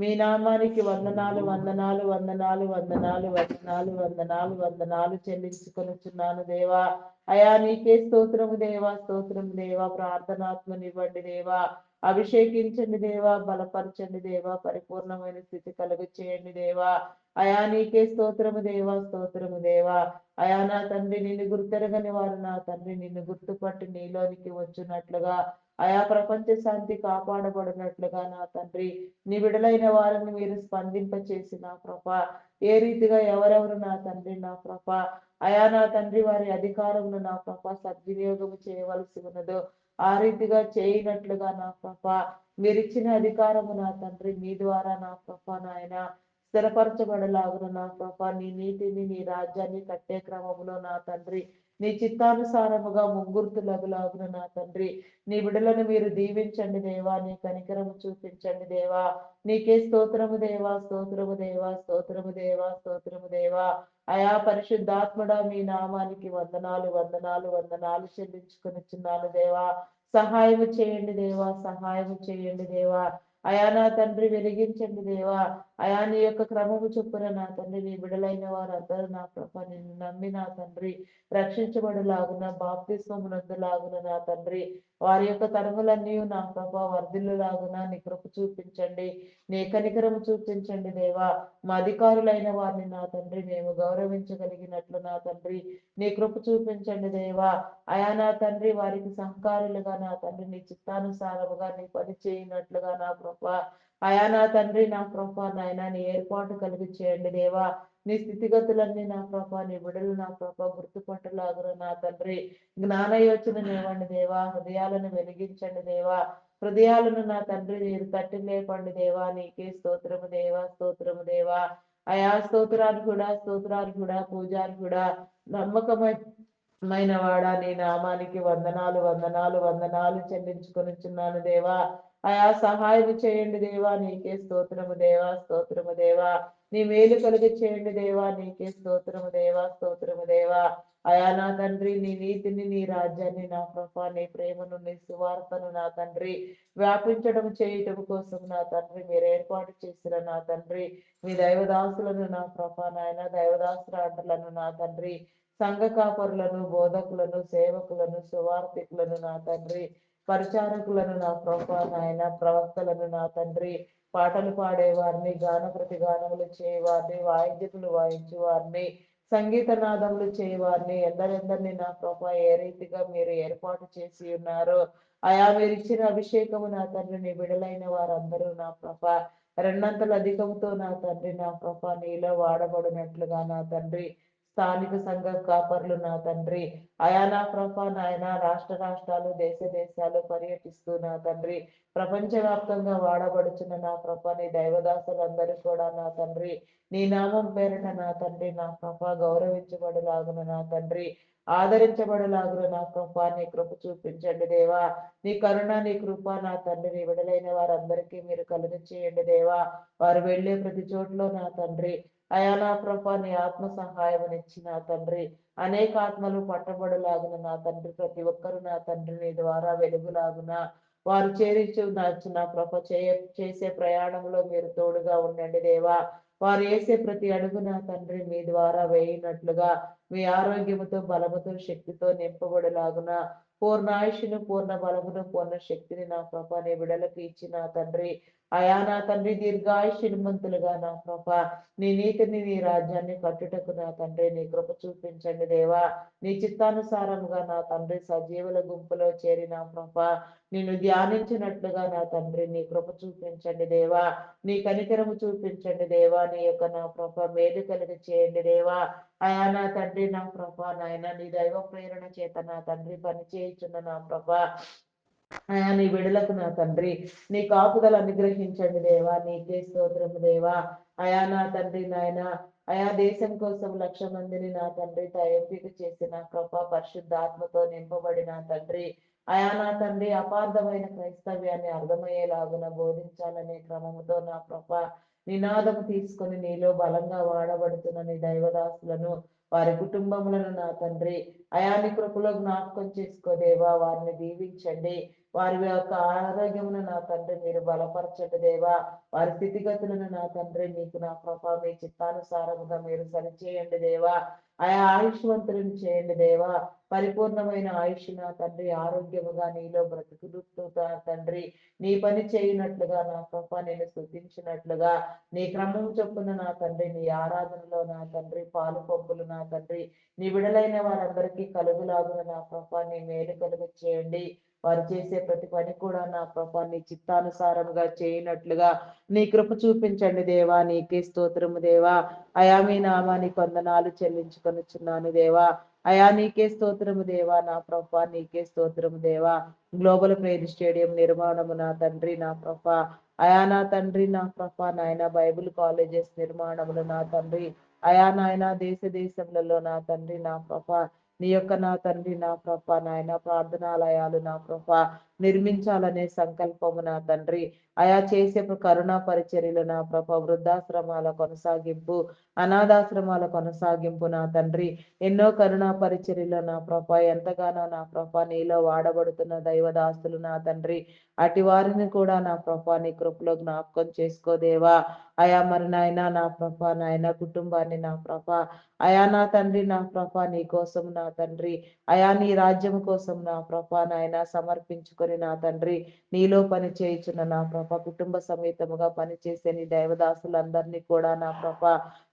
మీ నామానికి వందనాలు వందనాలు వందనాలు వందనాలు వందనాలు వందనాలు వందనాలు చెల్లించుకొనుచున్నాను దేవా. అయా నీకే స్తోత్రము దేవా, స్తోత్రము దేవా. ప్రార్థనాత్మనివ్వండి దేవా. అభిషేకించండి దేవా, బలపరచండి దేవా, పరిపూర్ణమైన స్థితి కలుగు చేయండి దేవా. అయా నీకే స్తోత్రము దేవా, స్తోత్రము దేవా. అయా నా తండ్రి, నిన్ను గుర్తెరగని వారు నా తండ్రి నిన్ను గుర్తుపట్టి నీలోనికి వచ్చినట్లుగా, అయా ప్రపంచ శాంతి కాపాడబడినట్లుగా నా తండ్రి, నీ విడలైన వారిని మీరు స్పందింప చేసి నా ప్రభ, ఏ రీతిగా ఎవరెవరు నా తండ్రి నా ప్రభ, అయా నా తండ్రి వారి అధికారమును నా ప్రభ సద్వినియోగం చేయవలసి ఉన్నదో ఆ రీతిగా చేయనట్లుగా నా ప్రభ, మీరిచ్చిన అధికారము నా తండ్రి మీ ద్వారా నా ప్రభ నాయన స్థిరపరచబడలాగున నా ప్రభ, నీ నీతిని నీ రాజ్యాన్ని కట్టే క్రమంలో నా తండ్రి నీ చిత్తానుసారముగా ముగ్గుర్తులగులాగున నా తండ్రి, నీ బిడలను మీరు దీవించండి దేవా, నీ కనికరము చూపించండి దేవా. నీకే స్తోత్రము దేవా, స్తోత్రము దేవా, స్తోత్రము దేవా, స్తోత్రము దేవా. అయా పరిశుద్ధాత్ముడా మీ నామానికి వందనాలు వందనాలు వందనాలు చెల్లించుకొనిచున్నాను దేవా. సహాయము చేయండి దేవా, సహాయము చేయండి దేవా. అయా నా తండ్రి వెలిగించండి దేవా. అయా నీ యొక్క క్రమము చొప్పున నా తండ్రి నీ బిడలైన వారందరూ నా ప్రభ నిన్ను నమ్మి నా తండ్రి రక్షించబడులాగున బాప్తిస్మమునందులాగున నా తండ్రి వారి యొక్క తరములన్నీ నా ప్రభ వర్ధిల్లులాగున నీ కృప చూపించండి, నీ కనికరము చూపించండి దేవా. మా అధికారులైన వారిని నా తండ్రి మేము గౌరవించగలిగినట్లు నా తండ్రి నీ కృప చూపించండి దేవా. అయా నా తండ్రి వారికి సహకారులుగా నా తండ్రి నీ చిత్తానుసారముగా నీ పని చేయనట్లుగా నా కృప, అయా నా తండ్రి నా కృప నాయన నీ ఏర్పాటు కలిగి చేయండి దేవా. నీ స్థితిగతులన్నీ నా ప్రభ నీ బిడలు నా ప్రభ గుర్తుపట్టలాగున నా తండ్రి జ్ఞాన యోచననివ్వండి దేవా. హృదయాలను వెలిగించండి దేవా. హృదయాలను నా తండ్రి మీరు తట్టి లేపండి దేవా. నీకే స్తోత్రము దేవా, స్తోత్రము దేవా. అయా స్తోత్రాలు కూడా, స్తోత్రాలు కూడా, పూజాలు కూడా, నమ్మకమైన వాడా నీ నామానికి వందనాలు వందనాలు వందనాలు చెల్లించుకొనిచున్నాను దేవా. అయా సహాయం చేయండి దేవా. నీకే స్తోత్రము దేవా, స్తోత్రము దేవా. నీ మేలు కలిగి చేయండి దేవా. నీకే స్తోత్రము దేవా, స్తోత్రము దేవా. అయా నా తండ్రి నీ నీతిని నీ రాజ్యాన్ని నా ప్రభ నీ ప్రేమను నీ సువార్తను నా తండ్రి వ్యాపించడం చేయటం కోసం నా తండ్రి మీరు ఏర్పాటు చేసిన నా తండ్రి మీ దైవదాసులను నా ప్రభ నాయన దైవదాసురాటలను నా తండ్రి సంఘ కాపరులను బోధకులను సేవకులను సువార్థికులను నా తండ్రి పరిచారకులను నా ప్రభ నాయన ప్రవక్తలను నా తండ్రి పాటలు పాడేవారిని గాన ప్రతిగానములు చేయవారిని వాయిద్యములు వాయించు వారిని సంగీత నాదములు చేయవారిని ఎందరెందరిని నా ప్రభ ఏ రీతిగా మీరు ఏర్పాటు చేసి ఉన్నారు. అయా మీరు ఇచ్చిన అభిషేకము నా తండ్రి నీ బిడలైన వారందరూ నా ప్రభ రెండంతల అధికంతో నా తండ్రి నా ప్రభ నీలో వాడబడినట్లుగా నా తండ్రి స్థానిక సంఘ కాపర్లు నా తండ్రి అయా నా ప్రభ నాయన రాష్ట్ర రాష్ట్రాలు దేశ దేశాలు పర్యటిస్తూ నా తండ్రి ప్రపంచవ్యాప్తంగా వాడబడుచున్న నా ప్రభ నీ దైవదాసులందరూ కూడా నా తండ్రి నీ నామం పేరిట నా తండ్రి నా ప్రభ గౌరవించబడులాగున నా తండ్రి ఆదరించబడులాగున నా ప్రభ నీ కృప చూపించండి దేవా. నీ కరుణ నీ కృప నా తండ్రి నీ విడలైన వారందరికీ మీరు కలుగ చేయండి దేవా. వారు వెళ్ళే ప్రతి చోట్లో నా తండ్రి అయా నా ప్రభ నీ ఆత్మ సహాయమునిచ్చి నా తండ్రి అనేక ఆత్మలు పట్టబడులాగున నా తండ్రి ప్రతి ఒక్కరు నా తండ్రి నీ ద్వారా వెలుగులాగున వారు చేరించు నా ప్రభ చేసే ప్రయాణంలో మీరు తోడుగా ఉండండి దేవా. వారు వేసే ప్రతి అడుగు నా తండ్రి మీ ద్వారా వేయినట్లుగా మీ ఆరోగ్యముతో బలముతో శక్తితో నింపబడిలాగున పూర్ణాయుషును పూర్ణ బలమును పూర్ణ శక్తిని నా ప్రభ నీ బిడలకు ఇచ్చి నా తండ్రి అయా నా తండ్రి దీర్ఘాయుష్మంతులుగా నా ప్రభ నీ నీతిని నీ రాజ్యాన్ని కట్టుటకు నా తండ్రి నీ కృప చూపించండి దేవా. నీ చిత్తానుసారముగా నా తండ్రి సజీవుల గుంపులో చేరి నా ప్రభ నిన్ను ధ్యానించినట్లుగా నా తండ్రి నీ కృప చూపించండి దేవా. నీ కనికరము చూపించండి దేవా. నీ యొక్క నా ప్రభ మేలు కలిగి చేయండి దేవా. అయా నా తండ్రి నా ప్రభ నాయన నీ దైవ ప్రేరణ చేత నా తండ్రి పని చేయుచున్న నా ప్రభ అయా నీ బిడలకు నా తండ్రి నీ కాపుదలు అనుగ్రహించండి దేవా, నీకే స్తోత్రము దేవా. అయా నా తండ్రి నాయన, అయా దేశం కోసం 1,00,000 మందిని నా తండ్రి ఎంపిక చేసిన కృప పరిశుద్ధాత్మతో నింపబడిన తండ్రి. అయా నా తండ్రి అపార్థమైన క్రైస్తవ్యాన్ని అర్థమయ్యేలాగున బోధించాలనే క్రమంతో నా కృప నినాదం తీసుకొని నీలో బలంగా వాడబడుతున్న నీ దైవదాసులను, వారి కుటుంబములను నా తండ్రి అయా నీ కృపలో జ్ఞాపకం చేసుకోదేవా, వారిని దీవించండి. వారి యొక్క ఆరోగ్యమును నా తండ్రి మీరు బలపరచండి దేవా. వారి స్థితిగతులను నా తండ్రి మీకు నా కృప మీ చిత్తానుసారముగా మీరు సరిచేయండి దేవా. ఆయా ఆయుష్వంతులను చేయండి దేవా. పరిపూర్ణమైన ఆయుష్ నా తండ్రి ఆరోగ్యముగా నీలో బ్రతుకుతూ తండ్రి నీ పని చేయనట్లుగా నా కృప నేను స్తుతించినట్లుగా నీ క్రమం చొప్పున నా తండ్రి నీ ఆరాధనలో నా తండ్రి పాలు పంపులు నా తండ్రి నీ విడలైన వారందరికీ కలుగులాగున నా కృప నీ మేలు కలుగు చేయండి. వారు చేసే ప్రతి పని కూడా నా కృప నీ చిత్తానుసారంగా చేయనట్లుగా నీ కృప చూపించండి దేవా. నీకే స్తోత్రము దేవా. అయా మీ నామానికి వందనాలు చెల్లించుకొనుచున్నాను దేవా. అయా నీకే స్తోత్రము దేవా. నా ప్రభ నీకే స్తోత్రము దేవా. గ్లోబల్ ప్రేయర్ స్టేడియం నిర్మాణము నా తండ్రి నా ప్రభ అయా నా తండ్రి నా ప్రభ నాయన బైబిల్ కాలేజెస్ నిర్మాణములు నా తండ్రి అయా నాయన దేశంలో నా తండ్రి నా ప్రభ నీ యొక్క నా తండ్రి నా ప్రభ నాయన ప్రార్థనాలయాలు నా ప్రభ నిర్మించాలనే సంకల్పము నా తండ్రి అయా చేసే కరుణా పరిచర్యలు నా ప్రభ వృద్ధాశ్రమాల కొనసాగింపు, అనాథాశ్రమాల కొనసాగింపు నా తండ్రి ఎన్నో కరుణా పరిచర్యలు నా ప్రభ ఎంతగానో నా ప్రభ నీలో వాడబడుతున్న దైవదాస్తులు నా తండ్రి అటు వారిని కూడా నా ప్రభ నీ కృపలో జ్ఞాపకం చేసుకోదేవా. అయా మరి నాయన నా ప్రభ నాయన కుటుంబాన్ని నా ప్రభ అయా నా తండ్రి నా ప్రభ నీ కోసం నా తండ్రి అయా నీ రాజ్యం కోసం నా ప్రభ నాయన సమర్పించుకొని నా తండ్రి నీలో పని చేయుచున్న నా ప్రభ కుటుంబ సమేతముగా పనిచేసే నీ దైవదాసులందరినీ కూడా నా ప్రభ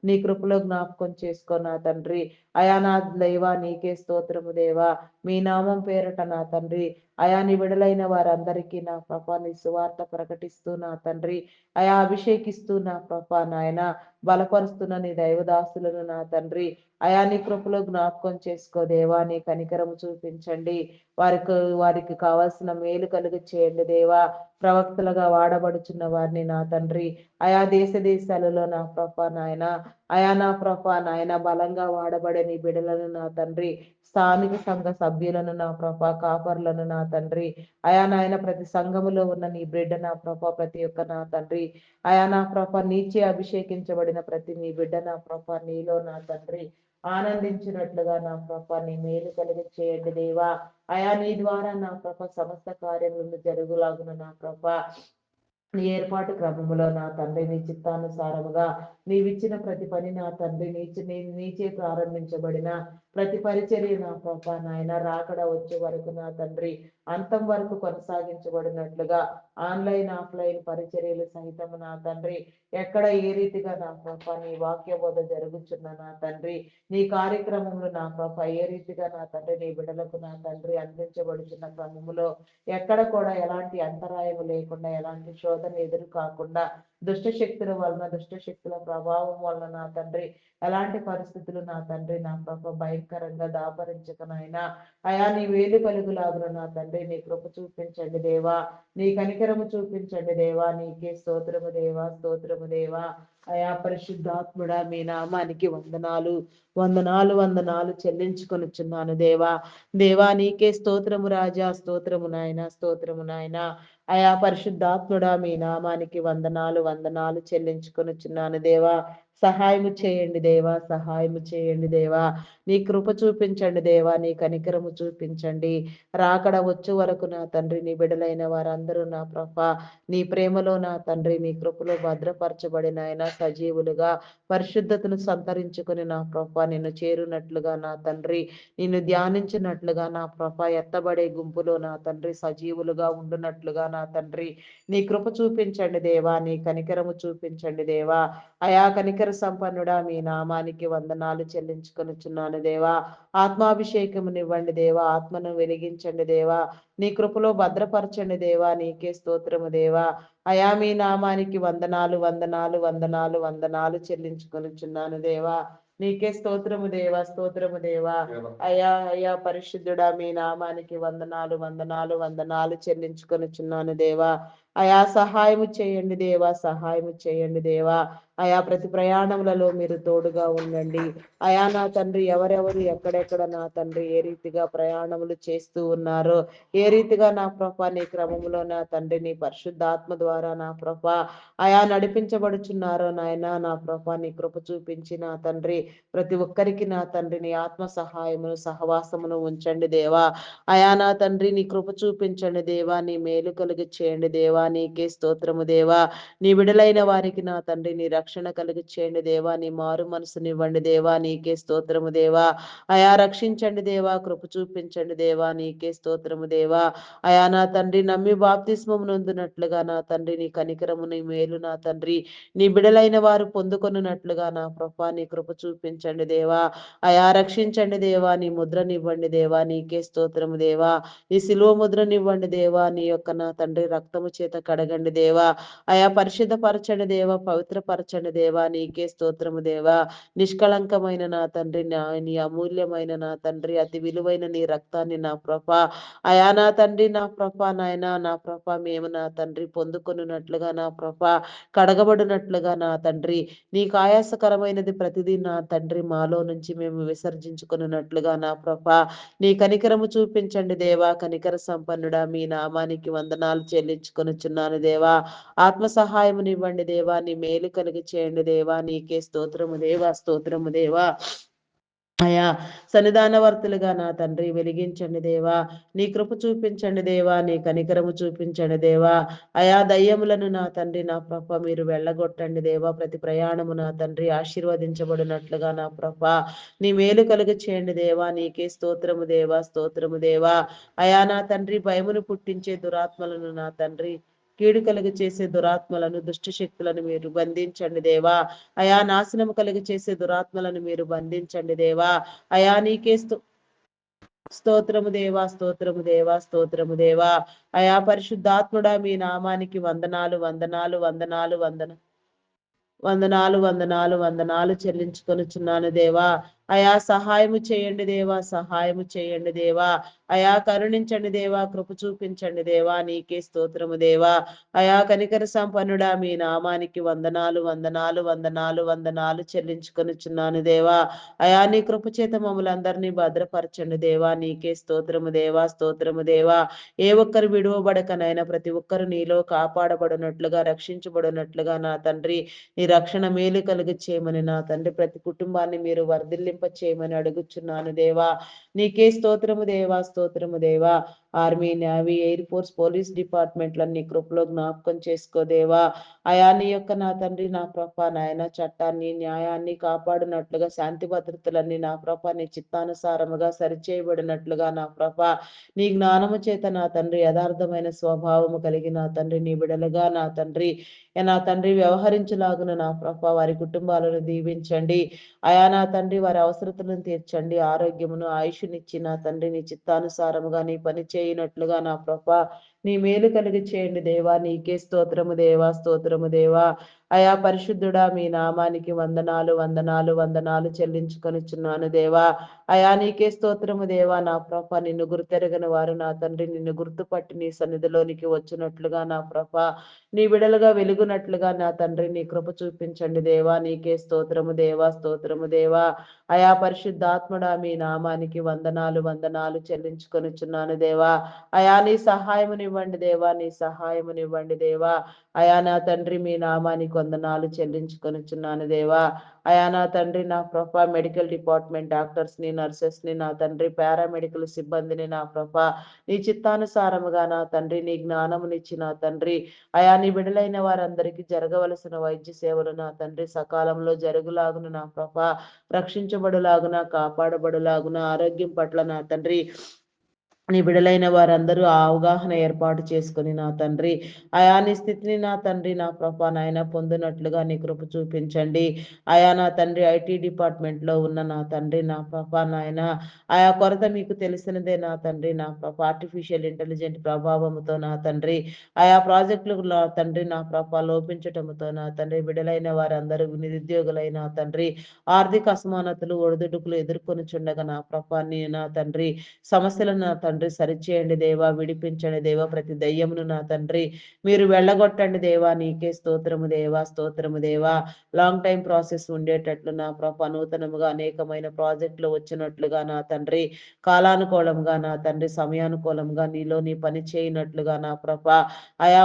నీ కృపలో జ్ఞాపకం చేసుకో నా తండ్రి అయా నా దైవా నీకే స్తోత్రము దేవా. మీ నామం పేరట నా తండ్రి అయా నీ విడలైన వారందరికీ నా ప్రభ నీ సువార్త ప్రకటిస్తూ నా తండ్రి అయా అభిషేకిస్తూ నా ప్రభ నాయన బలపరుస్తున్న నీ దైవదాసులను నా తండ్రి అయా నీ కృపలో జ్ఞాపకం చేసుకో దేవా. నీ కనికరము చూపించండి. వారికి కావాల్సిన మేలు కలుగు చేయండి దేవా. ప్రవక్తలుగా వాడబడుచున్న వారిని నా తండ్రి అయా దేశాలలో నా ప్రభ నాయన అయా నా ప్రభ నాయన బలంగా వాడబడే నీ బిడలను నా తండ్రి స్థానిక సంఘ సభ్యులను నా ప్రభ కాపర్లను నా తండ్రి అయా నాయన ప్రతి సంఘములో ఉన్న నీ బిడ్డ నా ప్రభ ప్రతి ఒక్క నా తండ్రి అయా నా ప్రభ నీచే అభిషేకించబడిన ప్రతి నీ బిడ్డ నా ప్రభ నీలో నా తండ్రి ఆనందించినట్లుగా నా ప్రభ నీ మేలు కలిగి చేయండి దేవా. అయా నీ ద్వారా నా ప్రభ సమస్త కార్యములు జరుగులాగున నా ప్రభ నీ ఏర్పాటు క్రమములో నా తండ్రి నీ చిత్తానుసారముగా నీవిచ్చిన ప్రతి పని నా తండ్రి నీచే ప్రారంభించబడిన ప్రతి పరిచర్య నా ప్రభ నాయన రాకడ వచ్చే వరకు నా తండ్రి అంతం వరకు కొనసాగించబడినట్లుగా ఆన్లైన్ ఆఫ్లైన్ పరిచర్యలు సహితము నా తండ్రి ఎక్కడ ఏ రీతిగా నా ప్రభ నీ వాక్య బోధ జరుగుచున్న నా తండ్రి నీ కార్యక్రమములు నా ప్రభ ఏ రీతిగా నా తండ్రి నీ బిడలకు నా తండ్రి అందించబడుచున్న క్రమములో ఎక్కడ కూడా ఎలాంటి అంతరాయం లేకుండా ఎలాంటి శోధన ఎదురు కాకుండా దుష్ట శక్తుల ప్రభావం వలన నా తండ్రి ఎలాంటి పరిస్థితులు నా తండ్రి నా ప్రభ భయంకరంగా దాపరించకనైనా అయా నీ వేలు కలుగులాగున నా తండ్రి నీ కృప చూపించండి దేవా. నీ కనికరము చూపించండి దేవా. నీకే స్తోత్రము దేవా, స్తోత్రము దేవా. అయా పరిశుద్ధాత్ముడా మీ నామానికి వందనాలు వందనాలు వందనాలు చెల్లించుకొనిచున్నాను దేవా. దేవా నీకే స్తోత్రము రాజా, స్తోత్రము నాయన, స్తోత్రము నాయన. అయా పరిశుద్ధాత్ముడా మీ నామానికి వందనాలు వందనాలు చెల్లించుకొనిచున్నాను దేవా. సహాయము చేయండి దేవా, సహాయము చేయండి దేవా. నీ కృప చూపించండి దేవా. నీ కనికరము చూపించండి. రాకడ వచ్చు వరకు నా తండ్రి నీ బిడలైన వారందరూ నా ప్రభ నీ ప్రేమలో నా తండ్రి నీ కృపలో భద్రపరచబడిన ఆయన సజీవులుగా పరిశుద్ధతను సంతరించుకుని నా ప్రభ నిన్ను చేరునట్లుగా నా తండ్రి నిన్ను ధ్యానించినట్లుగా నా ప్రభ ఎత్తబడే గుంపులో నా తండ్రి సజీవులుగా ఉండునట్లుగా నా తండ్రి నీ కృప చూపించండి దేవా. నీ కనికరము చూపించండి దేవా. అయా కనికర సంపన్నుడా మీ నామానికి వందనాలు చెల్లించుకొనుచున్నాను దేవా. ఆత్మాభిషేకమునివ్వండి దేవా. ఆత్మను వెలిగించండి దేవా. నీ కృపలో భద్రపరచండి దేవా. నీకే స్తోత్రము దేవా. అయా మీ నామానికి వందనాలు వందనాలు వందనాలు వందనాలు చెల్లించుకొనుచున్నాను దేవా. నీకే స్తోత్రము దేవా, స్తోత్రము దేవా. అయ్యా అయ్యా పరిశుద్ధుడా, మీ నామానికి వందనాలు వందనాలు వందనాలు చెల్లించుకొనిచున్నాను దేవా. అయా సహాయము చేయండి దేవా, సహాయము చేయండి దేవా. అయా ప్రతి ప్రయాణములలో మీరు తోడుగా ఉండండి. అయా నా తండ్రి, ఎవరెవరు ఎక్కడెక్కడ నా తండ్రి ఏ రీతిగా ప్రయాణములు చేస్తూ ఉన్నారో, ఏ రీతిగా నా ప్రభ నీ క్రమములో నా తండ్రి నీ పరిశుద్ధాత్మ ద్వారా నా ప్రభ అయా నడిపించబడుచున్నారో నాయన, నా ప్రభ నీ కృప చూపించి నా తండ్రి ప్రతి ఒక్కరికి నా తండ్రి నీ ఆత్మ సహాయమును సహవాసమును ఉంచండి దేవా. అయా నా తండ్రి నీ కృప చూపించండి దేవా, నీ మేలు కలుగు చేయండి దేవా. నీకే స్తోత్రము దేవా. నీ విడులైన వారికి నా తండ్రి నీ రక్షణ కలుగు చేయండి దేవా. నీ మారు మనసునివ్వండి దేవా. నీకే స్తోత్రము దేవా. అయా రక్షించండి దేవా, కృప చూపించండి దేవా. నీకే స్తోత్రము దేవా. అయా నా తండ్రి నమ్మి బాప్తిస్మము నొందినట్లుగా నా తండ్రి నీ కనికరము నీ మేలు నా తండ్రి నీ బిడలైన వారు పొందుకొనున్నట్లుగా నా ప్రభా నీ కృప చూపించండి దేవా. అయా రక్షించండి దేవా. నీ ముద్రనివ్వండి దేవా. నీకే స్తోత్రము దేవా. నీ శిలువ ముద్రనివ్వండి దేవా. నీ యొక్క నా తండ్రి రక్తము చేత కడగండి దేవా. అయా పరిశుద్ధపరచండి దేవా, పవిత్రపరచండి దేవా. నీకే స్తోత్రము దేవా. నిష్కళంకమైన నా తండ్రి నీ అమూల్యమైన నా తండ్రి అతి విలువైన నీ రక్తాన్ని నా ప్రభ అయా నా తండ్రి నా ప్రభ నాయన నా ప్రభ మేము నా తండ్రి పొందుకొనున్నట్లుగా నా ప్రభ కడగబడినట్లుగా నా తండ్రి నీకు ఆయాసకరమైనది ప్రతిదీ నా తండ్రి మాలో నుంచి మేము విసర్జించుకున్నట్లుగా నా ప్రభ నీ కనికరము చూపించండి దేవా. కనికర సంపన్నుడా, మీ నామానికి వందనాలు చెల్లించుకొనుచున్నాను దేవా. ఆత్మ సహాయమునివ్వండి దేవా. నీ మేలు కలిగి చేయండి దేవా. నీకే స్తోత్రము దేవా, స్తోత్రము దేవా. అయా సన్నిధానవర్తులుగా నా తండ్రి వెలిగించండి దేవా. నీ కృప చూపించండి దేవా. నీ కనికరము చూపించండి దేవా. అయా దయ్యములను నా తండ్రి నా ప్రభ మీరు వెళ్ళగొట్టండి దేవా. ప్రతి ప్రయాణము నా తండ్రి ఆశీర్వదించబడినట్లుగా నా ప్రభ నీ మేలు కలుగ చేయండి దేవా. నీకే స్తోత్రము దేవా, స్తోత్రము దేవా. అయా నా తండ్రి భయమును పుట్టించే దురాత్మలను నా తండ్రి కీడు కలుగు చేసే దురాత్మలను దుష్ట శక్తులను మీరు బంధించండి దేవా. అయా నాశనము కలుగు చేసే దురాత్మలను మీరు బంధించండి దేవా. అయా నీకే స్తోత్రము దేవా, స్తోత్రము దేవా, స్తోత్రము దేవా. అయా పరిశుద్ధాత్ముడా, మీ నామానికి వందనాలు వందనాలు వందనాలు వందనాలు వందనాలు వందనాలు చెల్లించుకొనుచున్నాను దేవా. అయా సహాయము చేయండి దేవా, సహాయము చేయండి దేవా. అయా కరుణించండి దేవా, కృప చూపించండి దేవా. నీకే స్తోత్రము దేవా. అయా కనికర సంపన్నుడా, మీ నామానికి వందనాలు వందనాలు వందనాలు వందనాలు చెల్లించుకొనుచున్నాను దేవా. అయా నీ కృప చేత మమ్మల్ని అందరినీ భద్రపరచండి దేవా. నీకే స్తోత్రము దేవా, స్తోత్రము దేవా. ఏ ఒక్కరు విడువబడకనైనా ప్రతి ఒక్కరు నీలో కాపాడబడినట్లుగా రక్షించబడినట్లుగా నా తండ్రి నీ రక్షణ మేలు కలుగు చేయమని నా తండ్రి ప్రతి కుటుంబాన్ని మీరు వర్ధిల్లింప చేయమని అడుగుచున్నాను దేవా. నీకే స్తోత్రము దేవా, స్తోత్రము దేవా. Army, navy, air force, police డిపార్ట్మెంట్లన్నీ కృపలో జ్ఞాపకం చేసుకో దేవా. అయా నీ యొక్క నా తండ్రి నా ప్రభ నాయన చట్టాన్ని న్యాయాన్ని కాపాడినట్లుగా శాంతి భద్రతలన్నీ నా ప్రభ నీ చిత్తానుసారముగా సరిచేయబడినట్లుగా నా ప్రభ నీ జ్ఞానము చేత నా తండ్రి యథార్థమైన స్వభావము కలిగి నా తండ్రి నీ బిడలుగా నా తండ్రి నా తండ్రి వ్యవహరించలాగున నా ప్రభ వారి కుటుంబాలను దీవించండి. అయా నా తండ్రి వారి అవసరతలను తీర్చండి. ఆరోగ్యమును ఆయుష్నిచ్చి నా తండ్రి నీ చిత్తానుసారముగా నీ పని చేయనట్లుగా నా ప్రభ నీ మేలు కలిగి చేయండి దేవా. నీకే స్తోత్రము దేవా, స్తోత్రము దేవా. అయా పరిశుద్ధుడా, మీ నామానికి వందనాలు వందనాలు వందనాలు చెల్లించుకొనిచున్నాను దేవా. అయా నీకే స్తోత్రము దేవా. నా ప్రభ నిన్ను గుర్తెరగని వారు నా తండ్రి నిన్ను గుర్తుపట్టి నీ సన్నిధిలోనికి వచ్చినట్లుగా నా ప్రభ నీ బిడలుగా వెలుగునట్లుగా నా తండ్రి నీ కృప చూపించండి దేవా. నీకే స్తోత్రము దేవా, స్తోత్రము దేవా. అయా పరిశుద్ధాత్ముడా, మీ నామానికి వందనాలు వందనాలు చెల్లించుకొనిచున్నాను దేవా. అయా నీ సహాయమునివ్వండి దేవా, నీ సహాయమునివ్వండి దేవా. అయా నా తండ్రి మీ నామానికి వందనాలు చెల్లించుకొనిచున్నాను దేవా. అయా నా తండ్రి నా ప్రభ మెడికల్ డిపార్ట్మెంట్ డాక్టర్స్ ని నర్సెస్ ని నా తండ్రి పారామెడికల్ సిబ్బందిని నా ప్రభ నీ చిత్తానుసారముగా నా తండ్రి నీ జ్ఞానమునిచ్చి నా తండ్రి అయా నీ బిడలైన వారందరికీ జరగవలసిన వైద్య సేవలు నా తండ్రి సకాలంలో జరుగులాగున నా ప్రభ రక్షించబడులాగున కాపాడబడులాగున ఆరోగ్యం పట్ల నా తండ్రి నీ బిడలైన వారందరూ ఆ అవగాహన ఏర్పాటు చేసుకొని నా తండ్రి ఆయా నీ స్థితిని నా తండ్రి నా ప్రభా నాయన పొందినట్లుగా నీ కృప చూపించండి. ఆయా నా తండ్రి ఐటీ డిపార్ట్మెంట్లో ఉన్న నా తండ్రి నా ప్రభా నాయన ఆయా కొరత మీకు తెలిసినదే నా తండ్రి నా ప్రభా ఆర్టిఫిషియల్ ఇంటెలిజెంట్ ప్రభావంతో నా తండ్రి ఆయా ప్రాజెక్టులకు నా తండ్రి నా ప్రభా లోపించటంతో నా తండ్రి బిడలైన వారందరూ నిరుద్యోగులైన తండ్రి ఆర్థిక అసమానతలు ఒడిదుడుకులు ఎదుర్కొని చుండగా నా ప్రభా నీ నా తండ్రి సమస్యలను నా తండ్రి సరిచేయండి దేవా, విడిపించండి దేవా, ప్రతి దయ్యమును నా తండ్రి మీరు వెళ్ళగొట్టండి దేవా, నీకే స్తోత్రము దేవా, స్తోత్రము దేవా. లాంగ్ టైం ప్రాసెస్ ఉండేటట్లు నా ప్రభ నూతనముగా అనేకమైన ప్రాజెక్టులు వచ్చినట్లుగా నా తండ్రి కాలానుకూలంగా నా తండ్రి సమయానుకూలంగా నీలో నీ పని చేయనట్లుగా నా ప్రభ ఆయా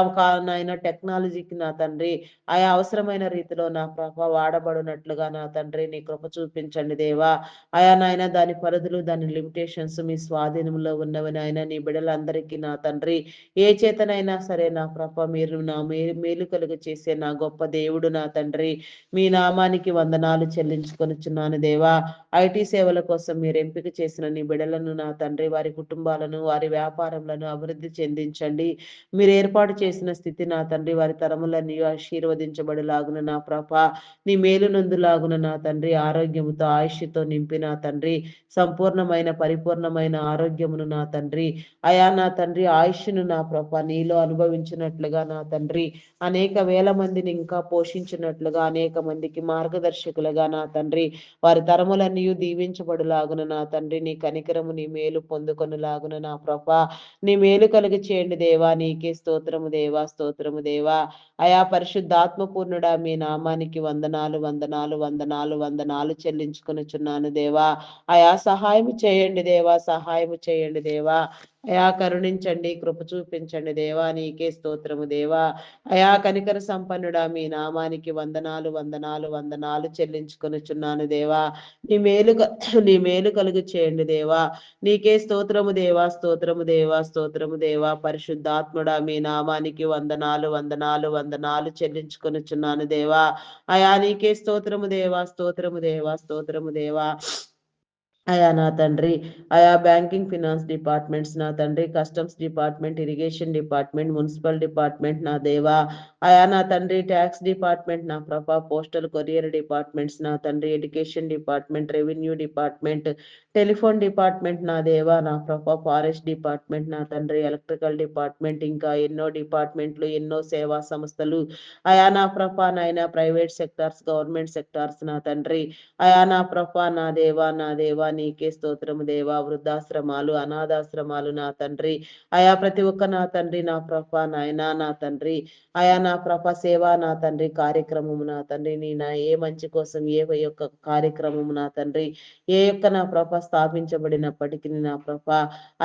నాయన టెక్నాలజీకి నా తండ్రి ఆయా అవసరమైన రీతిలో నా ప్రభ వాడబడినట్లుగా నా తండ్రి నీ కృప చూపించండి దేవా. ఆయా నాయన దాని పరిధులు దాని లిమిటేషన్స్ మీ స్వాధీనంలో ఉన్నవి నాయన నీ బిడ్డలందరికీ నా తండ్రి ఏ చేతనైనా సరే నా ప్రభ మీరు నా మేలు కలుగ చేసే నా గొప్ప దేవుడు నా తండ్రి మీ నామానికి వందనాలు చెల్లించుకొనుచున్నాను దేవా. ఐటీ సేవల కోసం మీరు ఎంపిక చేసిన నీ బిడలను నా తండ్రి వారి కుటుంబాలను వారి వ్యాపారములను అభివృద్ధి చెందించండి. మీరు ఏర్పాటు చేసిన స్థితి నా తండ్రి వారి తరములన్నీ ఆశీర్వదించబడిలాగున నా ప్రభ నీ మేలు నందులాగున నా తండ్రి ఆరోగ్యముతో ఆయుష్తో నింపి నా తండ్రి సంపూర్ణమైన పరిపూర్ణమైన ఆరోగ్యమును నా తండ్రి అయా నా తండ్రి ఆయుష్ను నా ప్రభ నీలో అనుభవించినట్లుగా నా తండ్రి అనేక వేల మందిని ఇంకా పోషించినట్లుగా అనేక మందికి మార్గదర్శకులుగా నా తండ్రి వారి తరములన్నీ దీవించబడులాగున నా తండ్రి నీ కనికరము నీ మేలు పొందుకొనులాగున నా ప్రభ నీ మేలు కలిగి చేయండి దేవా, నీకే స్తోత్రము దేవా, స్తోత్రము దేవా. అయా పరిశుద్ధాత్మ పూర్ణుడా మీ నామానికి వందనాలు వందనాలు వందనాలు వందనాలు చెల్లించుకొనుచున్నాను దేవా. అయా సహాయం చేయండి దేవా, సహాయం చేయండి దేవా. అయా కరుణించండి, కృప చూపించండి దేవా, నీకే స్తోత్రము దేవా. అయా కనికర సంపన్నుడా మీ నామానికి వందనాలు వందనాలు వందనాలు చెల్లించుకొనుచున్నాను దేవా. నీ మేలు కలుగు చేయండి దేవా, నీకే స్తోత్రము దేవా, స్తోత్రము దేవా, స్తోత్రము దేవా. పరిశుద్ధాత్ముడా మీ నామానికి వందనాలు వందనాలు వందనాలు చెల్లించుకొనుచున్నాను దేవా. అయా నీకే స్తోత్రము దేవా, స్తోత్రము దేవా, స్తోత్రము దేవా. అయా నా తండ్రి ఆయా బ్యాంకింగ్ ఫినాన్స్ డిపార్ట్మెంట్స్ నా తండ్రి customs department irrigation department municipal department నా దేవా. అయా నా తండ్రి ట్యాక్స్ డిపార్ట్మెంట్ నా ప్రభా పోస్టల్ కొరియర్ డిపార్ట్మెంట్స్ నా తండ్రి education department revenue department telephone department నా దేవా నా ప్రభా ఫారెస్ట్ డిపార్ట్మెంట్ నా తండ్రి ఎలక్ట్రికల్ డిపార్ట్మెంట్ ఇంకా ఎన్నో డిపార్ట్మెంట్లు ఎన్నో సేవా సంస్థలు అయా నా ప్రభా నాయన ప్రైవేట్ సెక్టార్స్ గవర్నమెంట్ సెక్టార్స్ నా తండ్రి అయా నా ప్రభా నా దేవా నా దేవా నీకే స్తోత్రము దేవా. వృద్ధాశ్రమాలు అనాథాశ్రమాలు నా తండ్రి అయా ప్రతి ఒక్క నా తండ్రి నా ప్రభా నాయన నా తండ్రి అయా నా ప్రభ సేవ నా తండ్రి కార్యక్రమము నా తండ్రి నీ నా ఏ మంచి కోసం ఏ యొక్క కార్యక్రమము నా తండ్రి ఏ యొక్క నా ప్రభ స్థాపించబడినప్పటికీ నా ప్రభ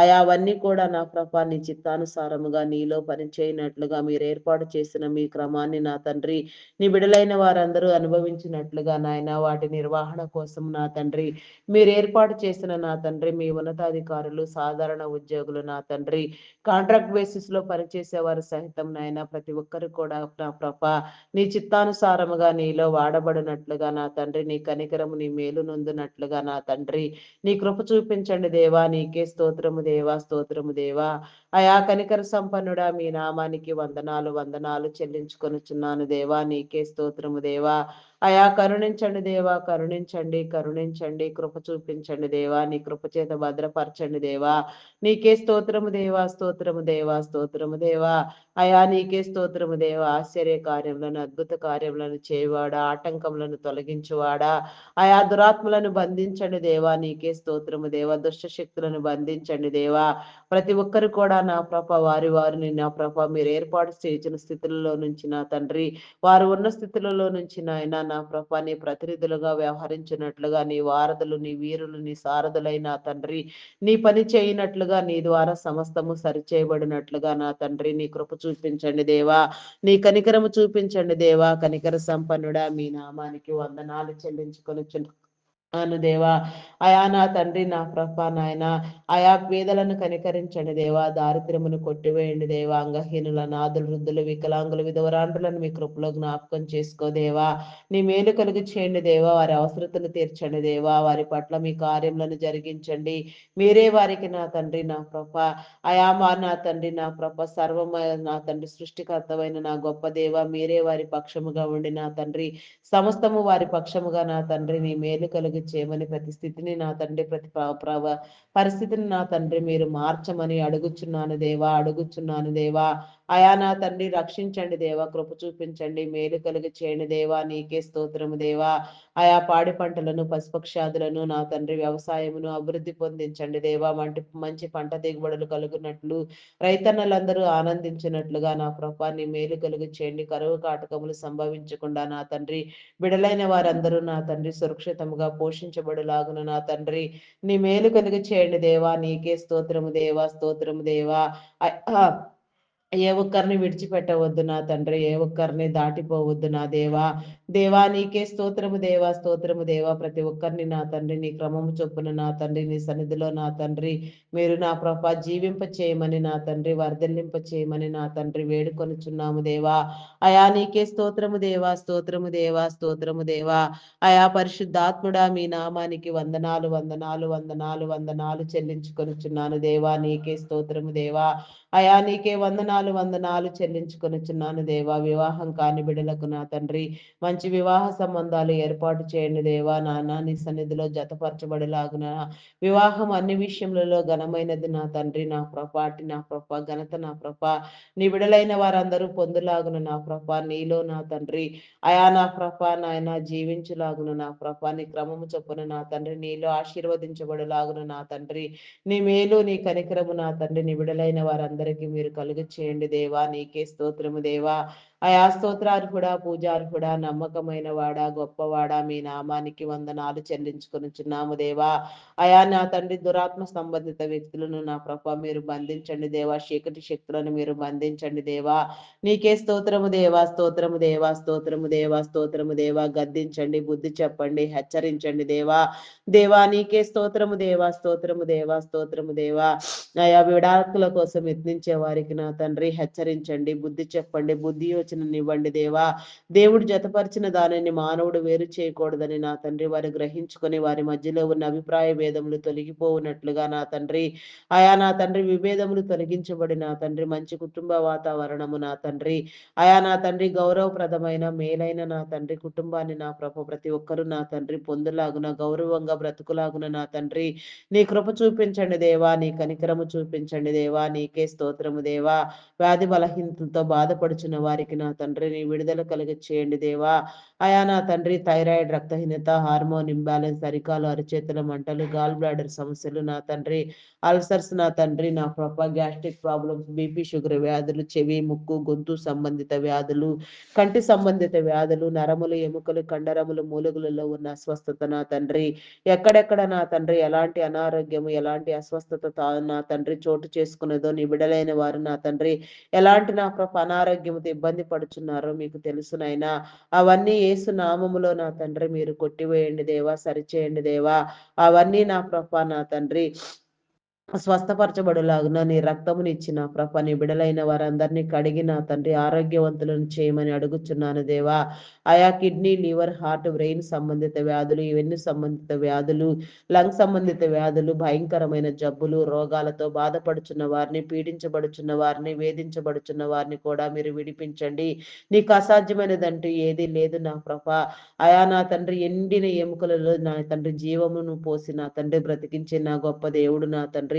అయా అవన్నీ కూడా నా ప్రభ నీ చిత్తానుసారముగా నీలో పనిచేయనట్లుగా మీరు ఏర్పాటు చేసిన మీ క్రమాన్ని నా తండ్రి నీ బిడలైన వారందరూ అనుభవించినట్లుగా నాయన వాటి నిర్వహణ కోసం నా తండ్రి మీరు ఏర్పాటు చేసిన నా తండ్రి మీ ఉన్నతాధికారులు సాధారణ ఉద్యోగులు నా తండ్రి కాంట్రాక్ట్ బేసిస్ లో పనిచేసే వారు సహితం నాయన ప్రతి ఒక్కరు కూడా నా ప్రభ నీ చిత్తానుసారముగా నీలో వాడబడినట్లుగా నా తండ్రి నీ కనికరము నీ మేలు నొందునట్లుగా నా తండ్రి నీ కృప చూపించండి దేవా, నీకే స్తోత్రము దేవా, స్తోత్రము దేవా. అయా కనికర సంపన్నుడా మీ నామానికి వందనాలు వందనాలు చెల్లించుకొనుచున్నాను దేవా, నీకే స్తోత్రము దేవా. అయా కరుణించండి దేవా, కరుణించండి కరుణించండి కృప చూపించండి దేవా, నీ కృప చేత భద్రపరచండి దేవా. నీకే స్తోత్రము దేవా, స్తోత్రము దేవా, స్తోత్రము దేవా. అయా నీకే స్తోత్రము దేవా. ఆశ్చర్య కార్యములను అద్భుత కార్యములను చేయవాడా, ఆటంకములను తొలగించువాడా, ఆయా దురాత్మలను బంధించండి దేవా, నీకే స్తోత్రము దేవా. దుష్ట శక్తులను బంధించండి దేవా. ప్రతి ఒక్కరు కూడా నా ప్రభ వారిని నా ప్రభ మీరు ఏర్పాటు చేసిన స్థితులలో నుంచి నా తండ్రి వారు ఉన్న స్థితులలో నుంచి నాయన నా ప్రభ నీ ప్రతినిధులుగా వ్యవహరించినట్లుగా నీ వారధులు నీ వీరులు నీ సారథులైన తండ్రి నీ పని చేయనట్లుగా నీ ద్వారా సమస్తము సరిచేయబడినట్లుగా నా తండ్రి నీ కృప చూపించండి దేవా, నీ కనికరము చూపించండి దేవా. కనికర సంపన్నుడా మీ నామానికి వందనాలు చెల్లించుకొని దేవా. అయా నా తండ్రి నా ప్రభ నాయన, ఆయా పేదలను కనికరించండి దేవా. దారిద్ర్యమును కొట్టివేయండి దేవా. అంగహీనుల నాదులు, వృద్ధులు, వికలాంగులు, విధవరాండ్రులను మీ కృపలో జ్ఞాపకం చేసుకో దేవా. నీ మేలు కలుగు చేయండి దేవా. వారి అవసరతలు తీర్చండి దేవా. వారి పట్ల మీ కార్యములను జరిగించండి. మీరే వారికి నా తండ్రి నా ప్రభ అయామా నా తండ్రి నా ప్రభ సర్వమయ నా తండ్రి సృష్టికర్తమైన నా గొప్ప దేవ, మీరే వారి పక్షముగా ఉండి నా తండ్రి సమస్తము వారి పక్షముగా నా తండ్రి నీ మేలు కలుగు చేయమని, ప్రతి స్థితిని నా తండ్రి పరిస్థితిని నా తండ్రి మీరు మార్చమని అడుగుచున్నాను దేవా, అడుగుచున్నాను దేవా. అయా నా తండ్రి రక్షించండి దేవా, కృప చూపించండి, మేలు కలుగు చేయండి దేవా. నీకే స్తోత్రము దేవా. ఆయా పాడి పంటలను, పశుపక్షాదులను నా తండ్రి వ్యవసాయమును అభివృద్ధి పొందించండి దేవా. మంచి పంట దిగుబడులు కలుగునట్లు, రైతన్నలందరూ ఆనందించినట్లుగా నా ప్రభా నీ మేలు కలుగు చేయండి. కరువు కాటకములు సంభవించకుండా నా తండ్రి బిడలైన వారందరూ నా తండ్రి సురక్షితముగా పోషించబడులాగున నా తండ్రి నీ మేలు కలుగు చేయండి దేవా. నీకే స్తోత్రము దేవా, స్తోత్రము దేవా. ఏ ఒక్కరిని విడిచిపెట్టవద్దు నా తండ్రి, ఏ ఒక్కరిని దాటిపోవద్దు నా దేవా. దేవా నీకే స్తోత్రము దేవా, స్తోత్రము దేవా. ప్రతి ఒక్కరిని నా తండ్రి నీ క్రమము చొప్పున నా తండ్రి నీ సన్నిధిలో నా తండ్రి మీరు నా ప్రభ జీవింప చేయమని నా తండ్రి వర్ధలింప చేయమని నా తండ్రి వేడుకొనుచున్నాము దేవా. అయా నీకే స్తోత్రము దేవా, స్తోత్రము దేవా, స్తోత్రము దేవా. అయా పరిశుద్ధాత్ముడా మీ నామానికి వందనాలు, వందనాలు, వందనాలు, వందనాలు చెల్లించుకొనుచున్నాను దేవా. నీకే స్తోత్రము దేవా. అయా నీకే వందనాలు, వందనాలు చెల్లించుకొనుచున్నాను దేవా. వివాహం కాని బిడ్డలకు నా తండ్రి మంచి వివాహ సంబంధాలు ఏర్పాటు చేయండి దేవా. నాన్న నీ సన్నిధిలో జతపరచబడిలాగున వివాహం అన్ని విషయములలో ఘనమైనది నా తండ్రి నా ప్రభాటి నా ప్రభ ఘనత నా ప్రభ నీ బిడలైన వారందరూ పొందులాగున నా ప్రభ నీలో నా తండ్రి అయా నా ప్రభ నాయన జీవించులాగున నా ప్రభ నీ క్రమము చొప్పున నా తండ్రి నీలో ఆశీర్వదించబడులాగున నా తండ్రి నీ మేలు నీ కనికరము నా తండ్రి నీ బిడలైన వారందరికీ మీరు కలుగు చేయండి దేవా. నీకే స్తోత్రము దేవా. అయా స్తోత్రార్హుడా, పూజార్హుడా, నమ్మకమైన వాడా, గొప్పవాడా, మీ నామానికి వందనాలు చెల్లించుకొనుచున్నాము దేవా. అయా నా తండ్రి దురాత్మ సంబంధిత వ్యక్తులను నా ప్రభ మీరు బంధించండి దేవా. చీకటి శక్తులను మీరు బంధించండి దేవా. నీకే స్తోత్రము దేవా, స్తోత్రము దేవా, స్తోత్రము దేవా, స్తోత్రము దేవా. గద్దించండి, బుద్ధి చెప్పండి, హెచ్చరించండి దేవా. దేవా నీకే స్తోత్రము దేవా, స్తోత్రము దేవా, స్తోత్రము దేవా. ఆయా విడాకుల కోసం యత్నించే వారికి నా తండ్రి హెచ్చరించండి, బుద్ధి చెప్పండి, బుద్ధి యోచననివ్వండి దేవా. దేవుడు జతపరిచిన దానిని మానవుడు వేరు చేయకూడదని నా తండ్రి వారు గ్రహించుకొని వారి మధ్యలో ఉన్న అభిప్రాయ భేదములు తొలగిపోవునట్లుగా నా తండ్రి ఆయా నా తండ్రి విభేదములు తొలగించబడి నా తండ్రి మంచి కుటుంబ వాతావరణము నా తండ్రి ఆయా నా తండ్రి గౌరవప్రదమైన మేలైన నా తండ్రి కుటుంబాన్ని నా ప్రభ ప్రతి ఒక్కరూ నా తండ్రి పొందులాగున గౌరవంగా బ్రతుకులాగున నా తండ్రి నీ కృప చూపించండి దేవా. నీ కనికరము చూపించండి దేవా. నీకే స్తోత్రము దేవా. వ్యాధి బలహీనతలతో బాధపడుచున్న వారికి నా తండ్రి నీ విడుదల కలిగ చేయండి దేవా. అయా నా తండ్రి థైరాయిడ్, రక్తహీనత, హార్మోన్ ఇంబ్యాలెన్స్, అరికాలు అరిచేతుల మంటలు, గాల్ బ్లాడర్ సమస్యలు నా తండ్రి అల్సర్స్ నా తండ్రి నా ప్రభ గ్యాస్ట్రిక్ ప్రాబ్లమ్స్, బీపీ షుగర్ వ్యాధులు, చెవి ముక్కు గొంతు సంబంధిత వ్యాధులు, కంటి సంబంధిత వ్యాధులు, నరములు ఎముకలు కండరములు మూలుగులలో ఉన్న అస్వస్థత నా తండ్రి ఎక్కడెక్కడ నా తండ్రి ఎలాంటి అనారోగ్యము ఎలాంటి అస్వస్థత నా తండ్రి చోటు చేసుకున్నదో నీ బిడలైన వారు నా తండ్రి ఎలాంటి నా ప్రభ అనారోగ్యముతో ఇబ్బంది పడుచున్నారో మీకు తెలుసునైనా అవన్నీ యేసు నామములో నా తండ్రి మీరు కొట్టివేయండి దేవా, సరిచేయండి దేవా. అవన్నీ నా ప్రభ నా తండ్రి స్వస్థపరచబడులాగున నీ రక్తముని ఇచ్చిన ప్రభ నీ బిడలైన వారందరినీ కడిగి నా తండ్రి ఆరోగ్యవంతులను చేయమని అడుగుచున్నాను దేవా. ఆయా కిడ్నీ, లివర్, హార్ట్, బ్రెయిన్ సంబంధిత వ్యాధులు, ఇవన్నీ సంబంధిత వ్యాధులు, లంగ్ సంబంధిత వ్యాధులు, భయంకరమైన జబ్బులు, రోగాలతో బాధపడుచున్న వారిని, పీడించబడుచున్న వారిని, వేధించబడుచున్న వారిని కూడా మీరు విడిపించండి. నీకు అసాధ్యమైనదంటూ ఏదీ లేదు నా ప్రభ. అయా నా తండ్రి ఎండిన ఎముకలలో నా తండ్రి జీవమును పోసి నా తండ్రి బ్రతికించే నా గొప్ప దేవుడు నా తండ్రి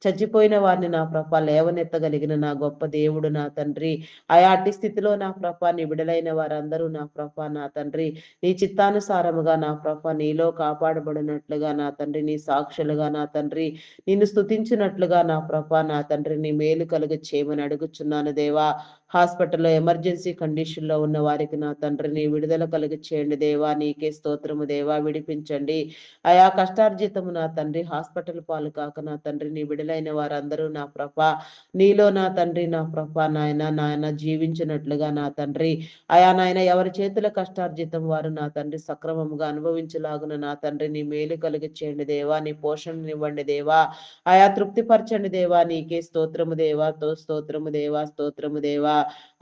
చచ్చిపోయిన వారిని నా ప్రభ లేవనెత్తగలిగిన నా గొప్ప దేవుడు నా తండ్రి ఆయా అట్టి స్థితిలో నా ప్రభ నీ విడలైన వారందరూ నా ప్రభ నా తండ్రి నీ చిత్తానుసారముగా నా ప్రభ నీలో కాపాడబడినట్లుగా నా తండ్రి నీ సాక్షులుగా నా తండ్రి నిన్ను స్తుతించినట్లుగా నా ప్రభ నా తండ్రి నీ మేలు కలుగ చేయమని అడుగుచున్నాను దేవా. హాస్పిటల్లో ఎమర్జెన్సీ కండిషన్‌లో ఉన్న వారికి నా తండ్రి నీ విడుదల కలుగ చేయండి దేవా. నీకే స్తోత్రము దేవా, విడిపించండి. అయా కష్టార్జితము నా తండ్రి హాస్పిటల్ పాలు కాక నా తండ్రి నీ విడుదలైన వారందరూ నా ప్రభ నీలో నా తండ్రి నా ప్రభ నాయన జీవించినట్లుగా నా తండ్రి అయా నాయన ఎవరి చేతుల కష్టార్జితం వారు నా తండ్రి సక్రమముగా అనుభవించలాగున నా తండ్రి నీ మేలు కలుగ చేయండి దేవా. నీ పోషణనివ్వండి దేవా. అయా తృప్తిపరచండి దేవా. నీకే స్తోత్రము దేవా, స్తోత్రము దేవా, స్తోత్రము దేవా.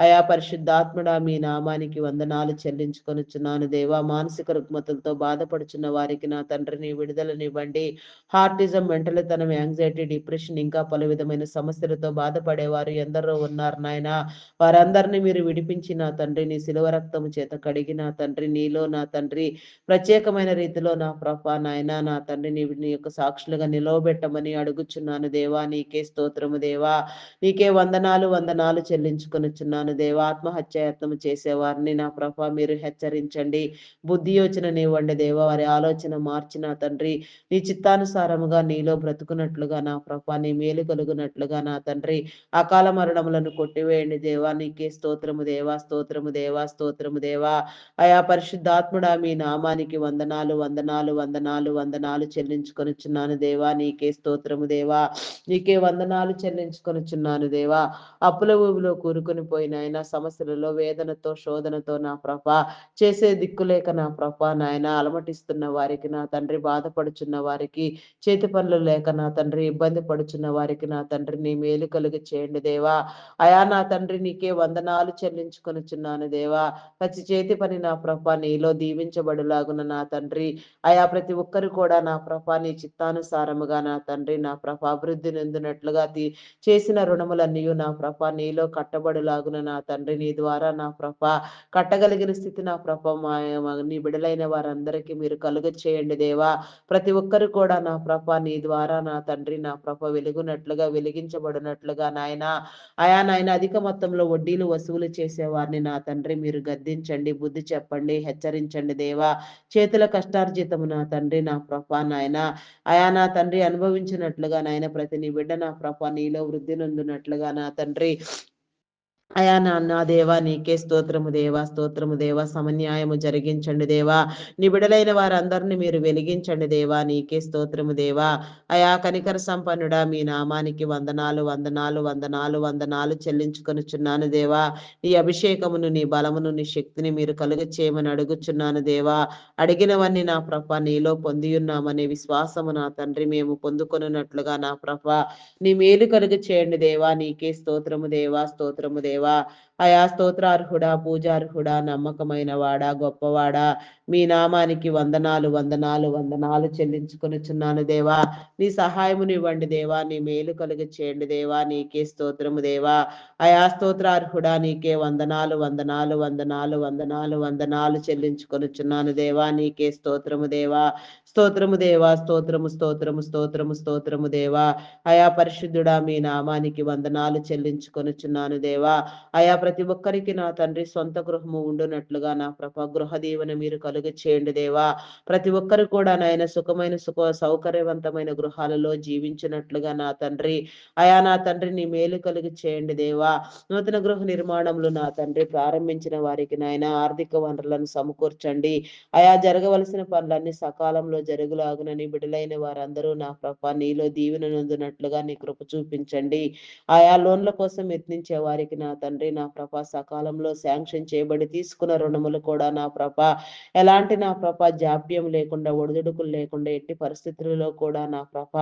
అయా పరిశుద్ధాత్ముడా మీ నామానికి వందనాలు చెల్లించుకొనుచున్నాను దేవా. మానసిక రుగ్మతలతో బాధపడుచున్న వారికి నా తండ్రిని విడుదలనివ్వండి. హార్టిజం, మెంటలితనం, యాంగ్జైటీ, డిప్రెషన్ ఇంకా పలు విధమైన సమస్యలతో బాధపడేవారు ఎందరో ఉన్నారు నాయన. వారందరినీ మీరు విడిపించి నా తండ్రి నీ శిలువ రక్తము చేత కడిగి నా తండ్రి నీలో నా తండ్రి ప్రత్యేకమైన రీతిలో నా ప్రభా నాయన నా తండ్రి నీ యొక్క సాక్షులుగా నిలవబెట్టమని అడుగుచున్నాను దేవా. నీకే స్తోత్రము దేవా. నీకే వందనాలు వందనాలు చెల్లించుకొనుచున్నాను దేవా. ఆత్మహత్యాయత్నము చేసేవారిని నా ప్రభ మీరు హెచ్చరించండి. బుద్ధి యోచననివ్వండి దేవా. వారి ఆలోచన మార్చిన తండ్రి నీ చిత్తానుసారముగా నీలో బ్రతుకున్నట్లుగా నా ప్రభ నీ మేలు కలుగునట్లుగా నా తండ్రి అకాల మరణములను కొట్టివేయండి దేవా. నీకే స్తోత్రము దేవా, స్తోత్రము దేవా, స్తోత్రము దేవా. అయా పరిశుద్ధాత్ముడా మీ నామానికి వందనాలు వందనాలు వందనాలు వందనాలు చెల్లించుకొనుచున్నాను దేవా. నీకే స్తోత్రము దేవా. నీకే వందనాలు చెల్లించుకొనుచున్నాను దేవా. అప్పుల ఊబిలో కూరుకొని పోయిన ఆయన సమస్యలలో వేదనతో శోధనతో నా ప్రభ చేసే దిక్కులేక నా ప్రభ నాయన అలమటిస్తున్న వారికి నా తండ్రి బాధపడుచున్న వారికి చేతి పనులు లేక నా తండ్రి ఇబ్బంది పడుచున్న వారికి నా తండ్రి నీ మేలు కలుగ చేయండి దేవా. అయా నా తండ్రి నీకే వందనాలు చెల్లించుకొనుచున్నాను దేవా. ప్రతి చేతి పని నా ప్రభ నీలో దీవించబడులాగున నా తండ్రి అయా ప్రతి ఒక్కరు కూడా నా ప్రభ నీ చిత్తానుసారముగా నా తండ్రి నా ప్రభ అభివృద్ధి నొందినట్లుగా చేసిన రుణములన్నీ నా ప్రభ నీలో కట్టబడులాగున నా తండ్రి నీ ద్వారా నా ప్రభ కట్టగలిగిన స్థితి నా ప్రభ నీ బిడలైన వారందరికీ మీరు కలుగ చేయండి దేవా. ప్రతి ఒక్కరు కూడా నా ప్రభ నీ ద్వారా నా తండ్రి నా ప్రభ వెలుగునట్లుగా వెలిగించబడినట్లుగా నాయన అయా నాయన అధిక మొత్తంలో వడ్డీలు వసూలు చేసేవారిని నా తండ్రి మీరు గద్దించండి, బుద్ధి చెప్పండి, హెచ్చరించండి దేవా. చేతుల కష్టార్జితము నా తండ్రి నా ప్రభ నాయన అయా నా తండ్రి అనుభవించినట్లుగా నాయన ప్రతి నీ బిడ్డ నా ప్రభ నీలో వృద్ధి నొందినట్లుగా నా తండ్రి అయా నా దేవా నీకే స్తోత్రము దేవా, స్తోత్రము దేవా. సమన్యాయము జరిగించండి దేవా. నీ బిడలైన వారందరినీ మీరు వెలిగించండి దేవా. నీకే స్తోత్రము దేవా. అయా కనికర సంపన్నుడా మీ నామానికి వందనాలు వందనాలు వందనాలు వందనాలు చెల్లించుకొనుచున్నాను దేవా. నీ అభిషేకమును నీ బలమును నీ శక్తిని మీరు కలుగ చేయమని అడుగుచున్నాను దేవా. అడిగినవన్నీ నా ప్రభ నీలో పొంది ఉన్నామనే విశ్వాసము నా తండ్రి మేము పొందుకొనున్నట్లుగా నా ప్రభ నీ మేలు కలుగ చేయండి దేవా. నీకే స్తోత్రము దేవా, స్తోత్రము దేవా. అయా స్తోత్రార్హుడా, పూజార్హుడా, నమ్మకమైన వాడా, గొప్పవాడా, మీ నామానికి వందనాలు వందనాలు వందనాలు చెల్లించుకొనుచున్నాను దేవా. నీ సహాయమునివ్వండి దేవా. నీ మేలు కలుగ చేయండి దేవా. నీకే స్తోత్రము దేవా. అయా స్తోత్రార్హుడా నీకే వందనాలు వందనాలు వందనాలు వందనాలు వందనాలు చెల్లించుకొనుచున్నాను దేవా. నీకే స్తోత్రము దేవా. స్తోత్రము దేవా, స్తోత్రము స్తోత్రము స్తోత్రము స్తోత్రము దేవా. అయా పరిశుద్ధుడా మీ నామానికి వందనాలు చెల్లించుకొనుచున్నాను దేవా. అయా ప్రతి ఒక్కరికి నా తండ్రి సొంత గృహము ఉండునట్లుగా నా ప్రభ గృహ దీవెన మీరు కలుగ చేయండి దేవా. ప్రతి ఒక్కరు కూడా నాయన సుఖమైన సౌకర్యవంతమైన గృహాలలో జీవించినట్లుగా నా తండ్రి అయా నా తండ్రి నీ మేలు కలుగ చేయండి దేవా. నూతన గృహ నిర్మాణములు నా తండ్రి ప్రారంభించిన వారికి నాయన ఆర్థిక వనరులను సమకూర్చండి. అయా జరగవలసిన పనులన్నీ సకాలంలో జరుగులాగునని బిడలైన వారందరూ నా ప్రభ నీలో దీవెన నొందినట్లుగా నీ కృప చూపించండి. ఆయా లోన్ల కోసం యత్నించే వారికి నా తండ్రి నా ప్రభ సకాలంలో శాంక్షన్ చేయబడి తీసుకున్న రుణములు కూడా నా ప్రభ ఎలాంటి నా ప్రభ జాప్యం లేకుండా ఒడిదుడుకులు లేకుండా ఎట్టి పరిస్థితులలో కూడా నా ప్రభ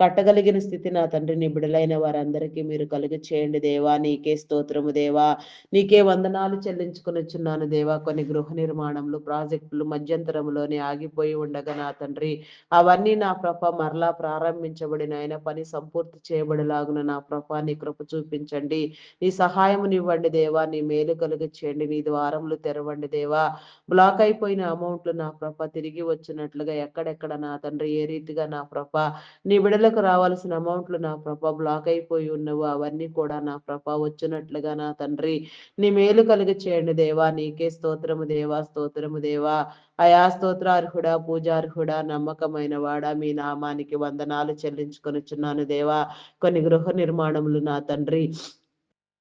కట్టగలిగిన స్థితి నా తండ్రి నీ బిడలైన వారందరికీ మీరు కలుగ చేయండి దేవా. నీకే స్తోత్రము దేవా. నీకే వందనాలు చెల్లించుకొనిచున్నాను దేవా. కొన్ని గృహ నిర్మాణములు ప్రాజెక్టులు మధ్యంతరంలోనే ఆగిపోయి ఉండగా నా తండ్రి అవన్నీ నా ప్రభ మరలా ప్రారంభించబడిన ఆయన పని సంపూర్తి చేయబడిలాగున నా ప్రభ నీ కృప చూపించండి. నీ సహాయమునివ్వండి దేవా. నీ మేలు కలుగ చేయండి. నీ ద్వారములు తెరవండి దేవా. బ్లాక్ అయిపోయిన అమౌంట్లు నా ప్రభ తిరిగి వచ్చినట్లుగా ఎక్కడెక్కడ నా తండ్రి ఏ రీతిగా నా ప్రభ నీ బిడలకు రావాల్సిన అమౌంట్లు నా ప్రభ బ్లాక్ అయిపోయి ఉన్నవు అవన్నీ కూడా నా ప్రభ వచ్చినట్లుగా నా తండ్రి నీ మేలు కలుగ చేయండి దేవా. నీకే స్తోత్రము దేవా, స్తోత్రము దేవా. అయా స్తోత్రార్హుడా, పూజార్హుడా, నమ్మకమైన వాడా, మీ నామానికి వందనాలు చెల్లించుకొనుచున్నాను దేవా. కొన్ని గృహ నిర్మాణములు నా తండ్రి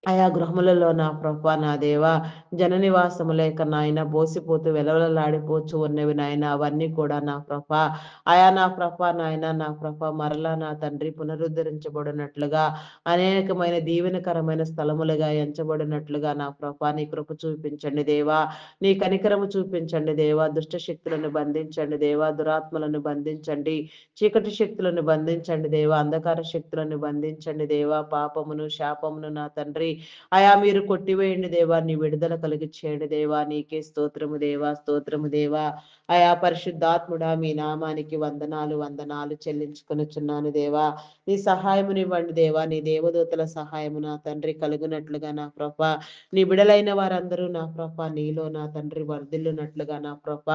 ఆయా గృహములలో నా ప్రభా నా దేవా జననివాసము లేక నాయన బోసిపోతూ వెలవెలలాడిపోచు ఉన్నవి నాయన అవన్నీ కూడా నా ప్రభా ఆయా నా ప్రభా నాయన నా ప్రభా మరలా నా తండ్రి పునరుద్ధరించబడినట్లుగా అనేకమైన దీవెనకరమైన స్థలములుగా ఎంచబడినట్లుగా నా ప్రభా నీ కృప చూపించండి దేవా నీ కనికరము చూపించండి దేవా దుష్ట శక్తులను బంధించండి దేవా దురాత్మలను బంధించండి చీకటి శక్తులను బంధించండి దేవా అంధకార శక్తులను బంధించండి దేవా పాపమును శాపమును నా తండ్రి అయా మీరు కొట్టివేయండి దేవా నీ విడుదల కలిగి చేయండి దేవా నీకే స్తోత్రము దేవా స్తోత్రము దేవా అయా పరిశుద్ధాత్ముడా మీ నామానికి వందనాలు వందనాలు చెల్లించుకొనుచున్నాను దేవా నీ సహాయమునివ్వండి దేవా నీ దేవదూతల సహాయము నా తండ్రి కలుగునట్లుగా నా ప్రభ నీ బిడలైన వారందరూ నా ప్రభ నీలో నా తండ్రి వర్ధిల్లునట్లుగా నా ప్రభ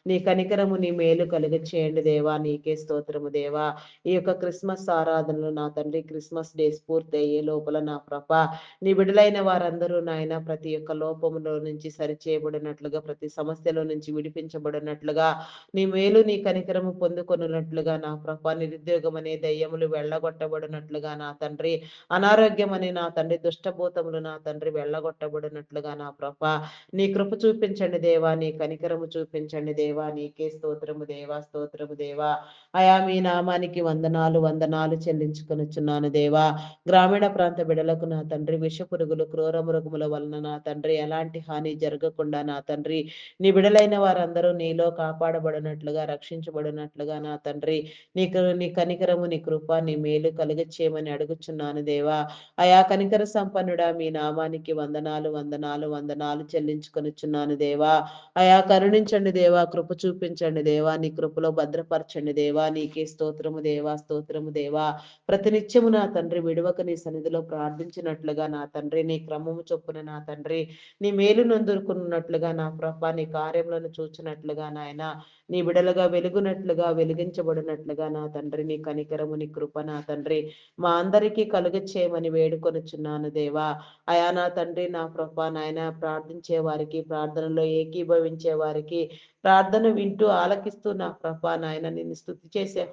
నీ కనికరము నీ మేలు కలుగ చేయండి దేవా నీకే స్తోత్రము దేవా ఈ యొక్క క్రిస్మస్ ఆరాధనలు నా తండ్రి క్రిస్మస్ డేస్ పూర్తి అయ్యే లోపల నా ప్రభ నీ బిడ్డలైన వారందరూ నాయన ప్రతి ఒక్క లోపములో నుంచి సరిచేయబడినట్లుగా ప్రతి సమస్యలో నుంచి విడిపించబడినట్లుగా నీ మేలు నీ కనికరము పొందుకొనున్నట్లుగా నా ప్రభ నిరుద్యోగం అనే దయ్యములు వెళ్ళగొట్టబడినట్లుగా నా తండ్రి అనారోగ్యం అనే నా తండ్రి దుష్టభూతములు నా తండ్రి వెళ్ళగొట్టబడినట్లుగా నా ప్రభ నీ కృప చూపించండి దేవా నీ కనికరము చూపించండి దేవా నీకే స్తోత్రము దేవా స్తోత్రము దేవా అయా మీ నామానికి వందనాలు వందనాలు చెల్లించుకొనుచున్నాను దేవా గ్రామీణ ప్రాంత బిడలకు నా తండ్రి విష పురుగులు క్రూర మృగముల వలన నా తండ్రి ఎలాంటి హాని జరగకుండా నా తండ్రి నీ బిడలైన వారందరూ నీలో కాపాడబడినట్లుగా రక్షించబడినట్లుగా నా తండ్రి నీ కనికరము నీ కృప నీ మేలు కలుగచేయమని అడుగుచున్నాను దేవా అయా కనికర సంపన్నుడా మీ నామానికి వందనాలు వందనాలు వందనాలు చెల్లించుకొనుచున్నాను దేవా అయా కరుణించండి దేవా కృప చూపించండి దేవా నీ కృపలో భద్రపరచండి దేవా నీకే స్తోత్రము దేవా స్తోత్రము దేవా ప్రతినిత్యము నా తండ్రి విడవక నీ సన్నిధిలో ప్రార్థించినట్లుగా నా తండ్రి నీ క్రమము చొప్పున నా తండ్రి నీ మేలు నందుకున్నట్లుగా నా ప్రభ నీ కార్యములను చూచినట్లుగా నాయన నీ బిడలుగా వెలుగునట్లుగా వెలిగించబడినట్లుగా నా తండ్రి నీ కనికరము నీ కృప నా తండ్రి మా అందరికీ కలుగ చేయమని వేడుకొనుచున్నాను దేవా అయా నా తండ్రి నా ప్రభ నాయన ప్రార్థించే వారికి ప్రార్థనలో ఏకీభవించే వారికి ప్రార్థన వింటూ ఆలకిస్తూ నా ప్రభ నాయన నిన్ను స్తుతి చేసే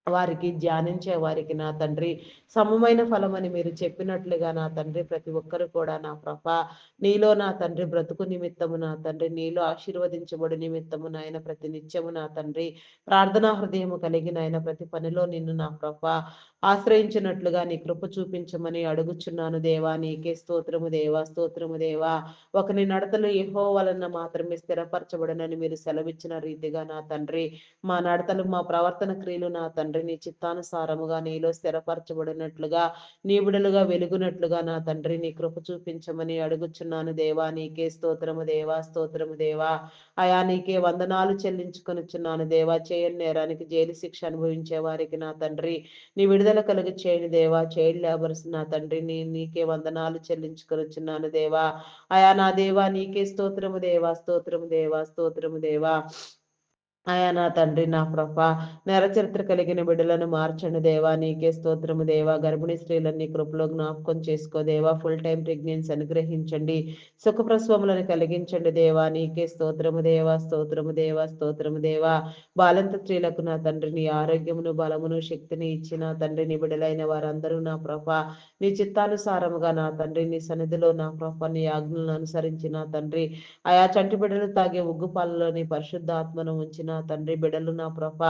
వారికి ధ్యానించే వారికి నా తండ్రి సమమైన ఫలమని మీరు చెప్పినట్లుగా నా తండ్రి ప్రతి ఒక్కరు కూడా నా ప్రభ నీలో నా తండ్రి బ్రతుకు నిమిత్తము నా తండ్రి నీలో ఆశీర్వదించబడి నిమిత్తము నాయన ప్రతి నిత్యము నా తండ్రి ప్రార్థనా హృదయము కలిగిన ఆయన ప్రతి పనిలో నిన్ను నా ప్రభ ఆశ్రయించినట్లుగా నీ కృప చూపించమని అడుగుచున్నాను దేవా నీకే స్తోత్రము దేవా స్తోత్రము దేవా ఒకని నడతలు యెహో వలన మాత్రమే స్థిరపరచబడనని మీరు సెలవిచ్చిన రీతిగా నా తండ్రి మా నడతలు మా ప్రవర్తన క్రియలు నా తండ్రి నీ చిత్తానుసారముగా నీలో స్థిరపరచబడినట్లుగా నీ బిడలుగా వెలుగునట్లుగా నా తండ్రి నీ కృప చూపించమని అడుగుచున్నాను దేవా నీకే స్తోత్రము దేవా స్తోత్రము దేవా అయా నీకే వందనాలు చెల్లించుకొనుచున్నాను దేవా చేయని నేరానికి జైలు శిక్ష అనుభవించే వారికి నా తండ్రి నీ విడుదల కలుగు చేయని దేవా చైల్డ్ లేబర్స్ నా తండ్రి నీకే వందనాలు చెల్లించుకొనుచున్నాను దేవా అయా నా దేవా నీకే స్తోత్రము దేవా స్తోత్రము దేవా స్తోత్రము దేవా అయా నా తండ్రి నా ప్రభ చరిత్ర కలిగిన బిడ్డలను మార్చండి దేవా నీకే స్తోత్రము దేవా గర్భిణీ స్త్రీలని కృపలో జ్ఞాపకం చేసుకో దేవా ఫుల్ టైం ప్రెగ్నెన్సీ అనుగ్రహించండి సుఖప్రసవములను కలిగించండి దేవా నీకే స్తోత్రము దేవా స్తోత్రము దేవా స్తోత్రము దేవా బాలంత స్త్రీలకు నా తండ్రి నీ ఆరోగ్యమును బలమును శక్తిని ఇచ్చిన తండ్రి నీ బిడ్డలైన వారందరూ నా ప్రభ నీ చిత్తానుసారముగా నా తండ్రి నీ సన్నిధిలో నా ప్రభ నీ ఆజ్ఞలను అనుసరించి నా తండ్రి ఆయా చంటి బిడ్డలు తాగే ఉగ్గు పాలలోని పరిశుద్ధాత్మను ఉంచిన తండ్రి బిడ్డలు నా ప్రభ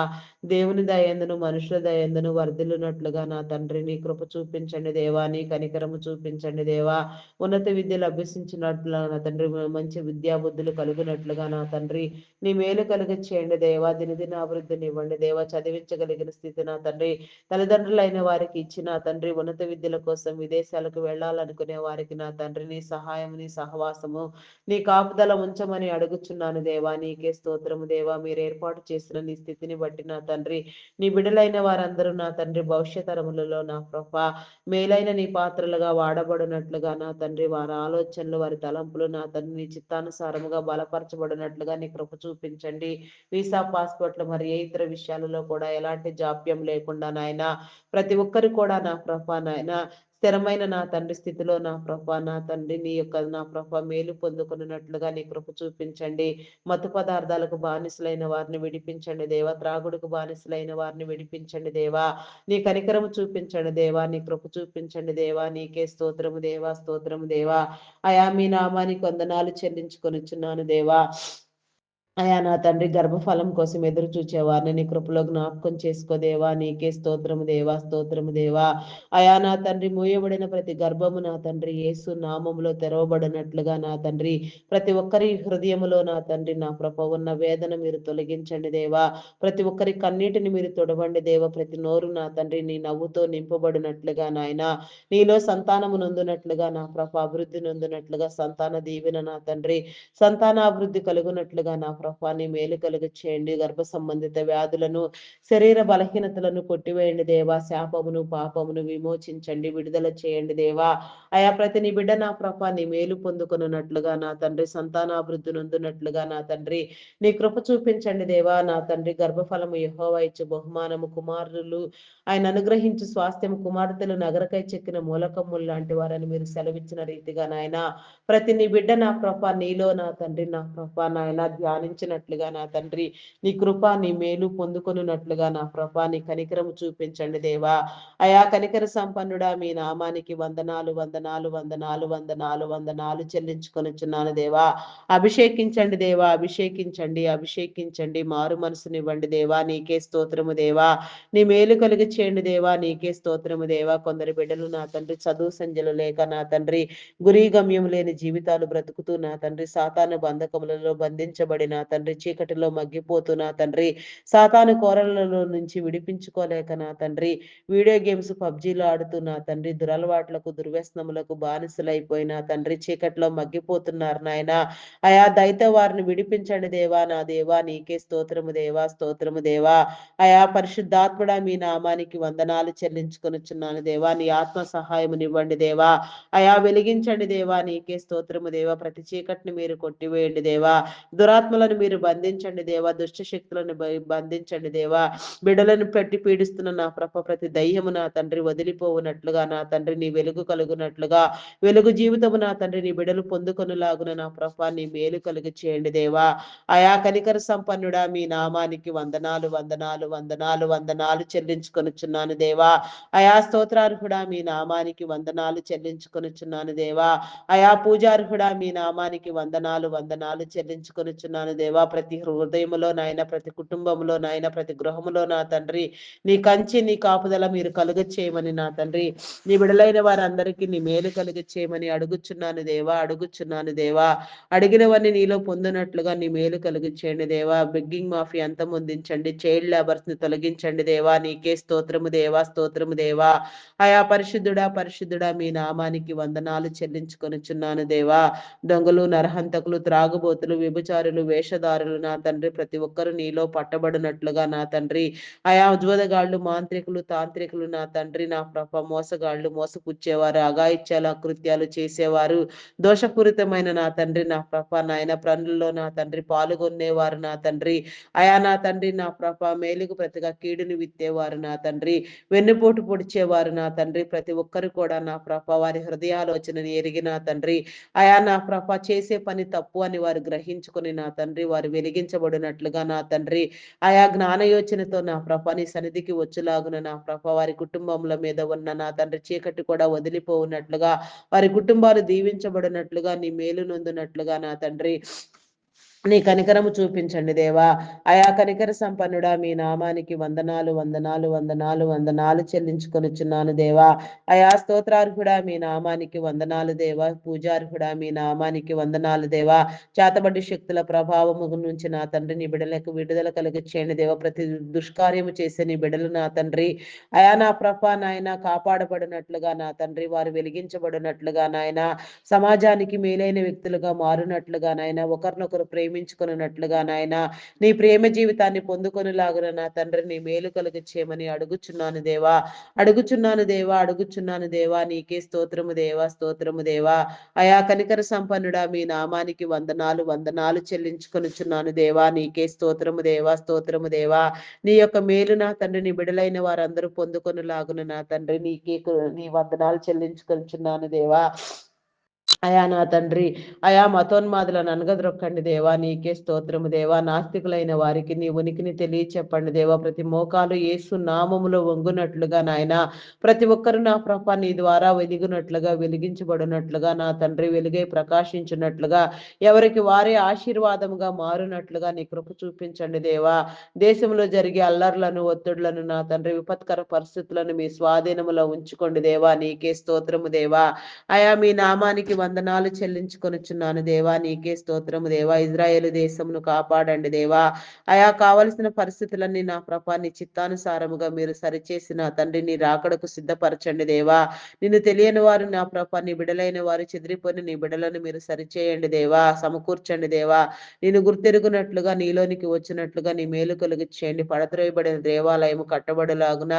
దేవుని దయందును మనుషుల దయందును వర్ధిల్లునట్లుగా నా తండ్రి నీ కృప చూపించండి దేవా నీ కనికరము చూపించండి దేవా ఉన్నత విద్యలు అభ్యసించినట్లుగా నా తండ్రి మంచి విద్యా బుద్ధులు కలుగునట్లుగా నా తండ్రి నీ మేలు కలుగ చేయండి దేవా దినదిన అభివృద్ధిని ఇవ్వండి దేవా చదివించగలిగిన స్థితి నా తండ్రి తల్లిదండ్రులైన వారికి ఇచ్చిన తండ్రి ఉన్నత విద్యల కోసం విదేశాలకు వెళ్ళాలనుకునే వారికి నా తండ్రి నీ సహాయం నీ సహవాసము నీ కాపుదల ఉంచమని అడుగుచున్నాను దేవా నీకే స్తోత్రము దేవా మీరు ఏర్పాటు చేసిన నీ స్థితిని బట్టి నా తండ్రి నీ బిడలైన వారందరూ నా తండ్రి భవిష్యతరములలో నా ప్రభ మేలైన నీ పాత్రలుగా వాడబడినట్లుగా నా తండ్రి వారి ఆలోచనలు వారి తలంపులు నా తండ్రి నీ చిత్తానుసారముగా బలపరచబడినట్లుగా నీ కృప చూపించండి వీసా పాస్పోర్ట్లు మరి ఏ ఇతర విషయాలలో కూడా ఎలాంటి జాప్యం లేకుండా నాయన ప్రతి ఒక్కరు కూడా నా ప్రభ నాయన స్థిరమైన నా తండ్రి స్థితిలో నా ప్రభ నా తండ్రి నీ యొక్క నా ప్రభ మేలు పొందుకున్నట్లుగా నీ కృప చూపించండి. మత్తు పదార్థాలకు బానిసలైన వారిని విడిపించండి దేవా. త్రాగుడుకు బానిసలైన వారిని విడిపించండి దేవా. నీ కనికరము చూపించండి దేవా. నీ కృప చూపించండి దేవా. నీకే స్తోత్రము దేవా, స్తోత్రము దేవా. అయా మీ నామానికి వందనాలు చెల్లించుకొనిచున్నాను దేవా. అయా నా తండ్రి గర్భఫలం కోసం ఎదురు చూచేవారిని నీ కృపలో జ్ఞాపకం చేసుకోదేవా. నీకే స్తోత్రము దేవా, స్తోత్రము దేవా. అయా నా తండ్రి మూయబడిన ప్రతి గర్భము నా తండ్రి యేసు నామములో తెరవబడినట్లుగా నా తండ్రి ప్రతి ఒక్కరి హృదయములో నా తండ్రి నా ప్రభ ఉన్న వేదన మీరు తొలగించండి దేవా. ప్రతి ఒక్కరి కన్నీటిని మీరు తొడవండి దేవా. ప్రతి నోరు నా తండ్రి నీ నవ్వుతో నింపబడినట్లుగా నాయన నీలో సంతానము నొందునట్లుగా నా ప్రభ అభివృద్ధి నొందునట్లుగా సంతాన దీవెన నా తండ్రి సంతానాభివృద్ధి కలుగునట్లుగా నా ప్రభాని మేలు కలుగు చేయండి. గర్భ సంబంధిత వ్యాధులను శరీర బలహీనతలను కొట్టివేయండి దేవా. శాపమును పాపమును విమోచించండి, విడుదల చేయండి దేవా. అయా ప్రతి నీ బిడ్డ నా ప్రభా నీ మేలు పొందుకున్నట్లుగా నా తండ్రి సంతానాభివృద్ధి నొందునట్లుగా నా తండ్రి నీ కృప చూపించండి దేవా. నా తండ్రి గర్భఫలము యెహోవా ఇచ్చు బహుమానము కుమారులు ఆయన అనుగ్రహించు స్వాస్థ్యము కుమార్తెలు నగరకై చెక్కిన మూలకమ్ములు లాంటి వారని మీరు సెలవిచ్చిన రీతిగా నాయన ప్రతి నీ బిడ్డ నా కృప నీలో నా తండ్రి నా కృప నాయన ధ్యానించినట్లుగా నా తండ్రి నీ కృప నీ మేలు పొందుకొనున్నట్లుగా నా కృప నీ కనికరము చూపించండి దేవా. అయా కనికర సంపన్నుడా మీ నామానికి వందనాలు వందనాలు వందనాలు వందనాలు వందనాలు చెల్లించుకొనిచున్నాను దేవా. అభిషేకించండి దేవా, అభిషేకించండి అభిషేకించండి. మారు మనసునివ్వండి దేవా. నీకే స్తోత్రము దేవా. నీ మేలు కలిగి చేయండి దేవా. నీకే స్తోత్రము దేవా. కొందరు బిడ్డలు నా తండ్రి చదువు సంధ్యలు లేక నా తండ్రి గురి గమ్యం లేని జీవితాలు బ్రతుకుతూ నా తండ్రి సాతాను బంధకములలో బంధించబడి నా తండ్రి చీకటిలో మగ్గిపోతూ నా తండ్రి సాతాను కోరలలో నుంచి విడిపించుకోలేక నా తండ్రి వీడియో గేమ్స్ పబ్జీలు ఆడుతూ నా తండ్రి దురలవాట్లకు దుర్వ్యసనములకు బానిసలైపోయి నా తండ్రి చీకటిలో మగ్గిపోతున్నారు నాయన. అయా దయతో వారిని విడిపించండి దేవా. నా దేవా నీకే స్తోత్రము దేవా, స్తోత్రము దేవా. అయా పరిశుద్ధాత్ముడా మీ నామానికి వందనాలు చెల్లించుకొనిచున్నాను దేవా. నీ ఆత్మ సహాయమునివ్వండి దేవా. అయా వెలిగించండి దేవా. నీకే స్తోత్రము దేవా. ప్రతి చీకటిని మీరు కొట్టివేయండి దేవా. దురాత్మలను మీరు బంధించండి దేవా. దుష్ట శక్తులను బంధించండి దేవా. బిడలను పెట్టి పీడిస్తున్న నా ప్రభ ప్రతి దయ్యము నా తండ్రి వదిలిపోవునట్లుగా నా తండ్రి నీ వెలుగు కలుగునట్లుగా వెలుగు జీవితము నా తండ్రి నీ బిడలు పొందుకొనులాగున నా ప్రభ నీ మేలు కలుగు చేయండి దేవా. అయా కనికర సంపన్నుడా మీ నామానికి వందనాలు వందనాలు వందనాలు వందనాలు చెల్లించుకొనుచున్నాను దేవా. అయా స్తోత్రార్హుడా మీ నామానికి వందనాలు చెల్లించుకొనుచున్నాను దేవా. అయా పూజార్హుడా మీ నామానికి వందనాలు వందనాలు చెల్లించుకొనుచున్నాను దేవా. ప్రతి హృదయములో నాయన ప్రతి కుటుంబంలో నాయన ప్రతి గృహములో నా తండ్రి నీ కంచి నీ కాపుదల మీరు కలుగ చేయమని నా తండ్రి నీ విడలైన వారందరికీ నీ మేలు కలుగ చేయమని అడుగుచున్నాను దేవా, అడుగుచున్నాను దేవా. అడిగినవన్నీ నీలో పొందినట్లుగా నీ మేలు కలుగు చేయండి దేవా. బెగ్గింగ్ మాఫీ అంతమొందించండి. చైల్డ్ లేబర్స్ ని తొలగించండి దేవా. నీకే స్తోత్రము దేవా, స్తోత్రము దేవా. అయా పరిశుద్ధుడా పరిశుద్ధుడా మీ నామానికి వందనాలు చెల్లించుకొనుచున్నాను దేవా. దొంగలు నరహంతకులు త్రాగుబోతులు వ్యభిచారులు వేషధారులు నా తండ్రి ప్రతి ఒక్కరు నీలో పట్టబడినట్లుగా నా తండ్రి అయా ఉజ్వదగాళ్ళు మాంత్రికులు తాంత్రికులు నా తండ్రి నా ప్రభ మోసగాళ్ళు మోసపుచ్చేవారు అఘాయిత్యాల కృత్యాలు చేసేవారు దోషపూరితమైన నా తండ్రి నా ప్రభ నాయన ప్రణుల్లో నా తండ్రి పాల్గొనేవారు నా తండ్రి అయా నా తండ్రి నా ప్రభ మేలుకు ప్రతిగా కీడుని విత్తేవారు నా తండ్రి వెన్నుపోటు పొడిచేవారు నా తండ్రి ప్రతి ఒక్కరు కూడా నా ప్రభ వారి హృదయాలోచనని ఎరిగి నా తండ్రి అయా నా ప్రభ చేసే పని తప్పు అని వారు గ్రహించుకుని నా తండ్రి వారు వెలిగించబడినట్లుగా నా తండ్రి ఆయా జ్ఞానయోచనతో నా ప్రభ నీ సన్నిధికి వచ్చులాగున నా ప్రభ వారి కుటుంబముల మీద ఉన్న నా తండ్రి చీకటి కూడా వదిలిపోవునట్లుగా వారి కుటుంబాలు దీవించబడినట్లుగా నీ మేలు నొందునట్లుగా నా తండ్రి నీ కనికరము చూపించండి దేవా. అయా కనికర సంపన్నుడా మీ నామానికి వందనాలు వందనాలు వందనాలు వందనాలు చెల్లించుకొనుచున్నాను దేవా. అయా స్తోత్రార్హుడా మీ నామానికి వందనాలు దేవా. పూజార్హుడా మీ నామానికి వందనాలు దేవా. చేతబడ్డి శక్తుల ప్రభావము నుంచి నా తండ్రి నీ బిడలకు విడుదల కలిగి చేయండి దేవా. ప్రతి దుష్కార్యము చేసే నీ బిడలు నా తండ్రి అయా నా ప్రభ నాయన కాపాడబడినట్లుగా నా తండ్రి వారు వెలిగించబడినట్లుగా నాయన సమాజానికి మేలైన వ్యక్తులుగా మారినట్లుగా నాయన ఒకరినొకరు ప్రేమించుకున్నట్లుగా నాయన నీ ప్రేమ జీవితాన్ని పొందుకొనిలాగున నా తండ్రి నీ మేలు కలుగు చేయమని అడుగుచున్నాను దేవా. అడుగుచున్నాను దేవా, అడుగుచున్నాను దేవా. నీకే స్తోత్రము దేవా, స్తోత్రము దేవా. అయా కనికర సంపన్నుడా మీ నామానికి వందనాలు వందనాలు చెల్లించుకొనుచున్నాను దేవా. నీకే స్తోత్రము దేవా, స్తోత్రము దేవా. నీ యొక్క మేలు నా తండ్రి నీ బిడలైన వారందరూ పొందుకొనులాగున నా తండ్రి నీ వందనాలు చెల్లించుకొనుచున్నాను దేవా. అయా నా తండ్రి అయా మతోన్మాదులను అనగద్రొక్కండి దేవా. నీకే స్తోత్రము దేవా. నాస్తికులైన వారికి నీ ఉనికిని తెలియచెప్పండి దేవా. ప్రతి మోకాలు యేసు నామములో వంగునట్లుగా నాయన ప్రతి ఒక్కరు నా ప్రభ నీ ద్వారా వెలిగినట్లుగా వెలిగించబడినట్లుగా నా తండ్రి వెలుగై ప్రకాశించినట్లుగా ఎవరికి వారే ఆశీర్వాదముగా మారునట్లుగా నీ కృప చూపించండి దేవా. దేశంలో జరిగే అల్లర్లను ఒత్తిడులను నా తండ్రి విపత్కర పరిస్థితులను మీ స్వాధీనములో ఉంచుకోండి దేవా. నీకే స్తోత్రము దేవా. అయా మీ నామానికి వందనాలు చెల్లించుకొనుచున్నాను దేవా. నీకే స్తోత్రము దేవా. ఇజ్రాయేలు దేశమును కాపాడండి దేవా. అయా కావలసిన పరిస్థితులన్నీ నా ప్రభా నీ చిత్తానుసారముగా మీరు సరిచేసిన తండ్రి నీ రాకడకు సిద్ధపరచండి దేవా. నిన్ను తెలియని వారు నా ప్రభా నీ బిడలైన వారు చెదిరిపోయిన నీ బిడలను మీరు సరిచేయండి దేవా. సమకూర్చండి దేవా. నేను గుర్తెరుగునట్లుగా నీలోనికి వచ్చినట్లుగా నీ మేలు కలుగు చేయండి. పడద్రోయబడిన దేవాలయము కట్టబడులాగున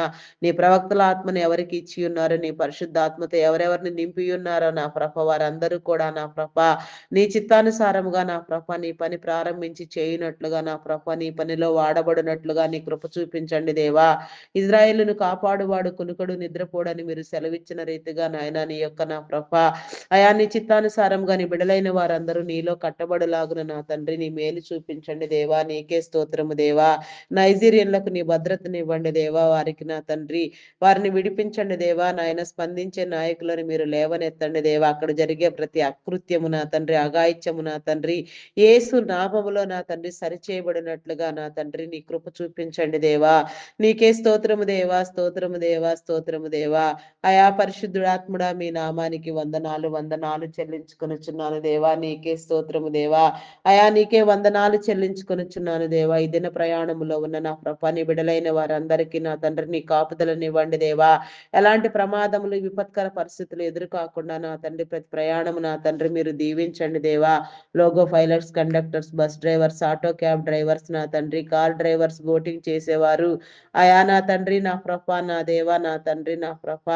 నీ ప్రవక్తల ఆత్మను ఎవరికి ఇచ్చి ఉన్నారు, నీ పరిశుద్ధాత్మతో ఎవరెవరిని నింపి ఉన్నారో నా ప్రభ వారందరూ కూడా నా ప్రభ నీ చిత్తానుసారముగా నా ప్రభ నీ పని ప్రారంభించి చేయునట్లుగా నా ప్రభ నీ పనిలో వాడబడినట్లుగా నీ కృప చూపించండి దేవా. ఇజ్రాయేలును కాపాడువాడు కునుకడు నిద్రపోడని మీరు సెలవిచ్చిన రీతిగా నాయన నీ యొక్క నా ప్రభ అయా నీ చిత్తానుసారంగా నీ బిడలైన వారందరూ నీలో కట్టబడులాగున నా తండ్రి నీ మేలు చూపించండి దేవా. నీకే స్తోత్రము దేవా. నైజీరియన్లకు నీ భద్రతని ఇవ్వండి దేవా. వారికి నా తండ్రి వారిని విడిపించండి దేవా. నాయన స్పందించే నాయకులను మీరు లేవనెత్తండి దేవా. అక్కడ జరిగే ప్రతి అకృత్యము నా తండ్రి అఘాయిత్యము నా తండ్రి యేసు నామములో నా తండ్రి సరిచేయబడినట్లుగా నా తండ్రి నీ కృప చూపించండి దేవా. నీకే స్తోత్రము దేవా, స్తోత్రము దేవా, స్తోత్రము దేవా. అయా పరిశుద్ధుడాత్ముడా మీ నామానికి వందనాలు వందనాలు చెల్లించుకొనుచున్నాను దేవా. నీకే స్తోత్రము దేవా. అయా నీకే వందనాలు చెల్లించుకొనుచున్నాను దేవా. ఈ దిన ప్రయాణములో ఉన్న నా ప్రభా నీ బిడలైన వారందరికీ నా తండ్రి నీ కాపుదలనివ్వండి దేవా. ఎలాంటి ప్రమాదములు విపత్కర పరిస్థితులు ఎదురు కాకుండా నా తండ్రి ప్రతి ప్రయాణము నా తండ్రి మీరు దీవించండి దేవా. Loco pilots, conductors, bus drivers, auto cab drivers నా తండ్రి కార్ డ్రైవర్స్, బోటింగ్ చేసేవారు అయా నా తండ్రి నా ప్రభ నా దేవా నా తండ్రి నా ప్రభ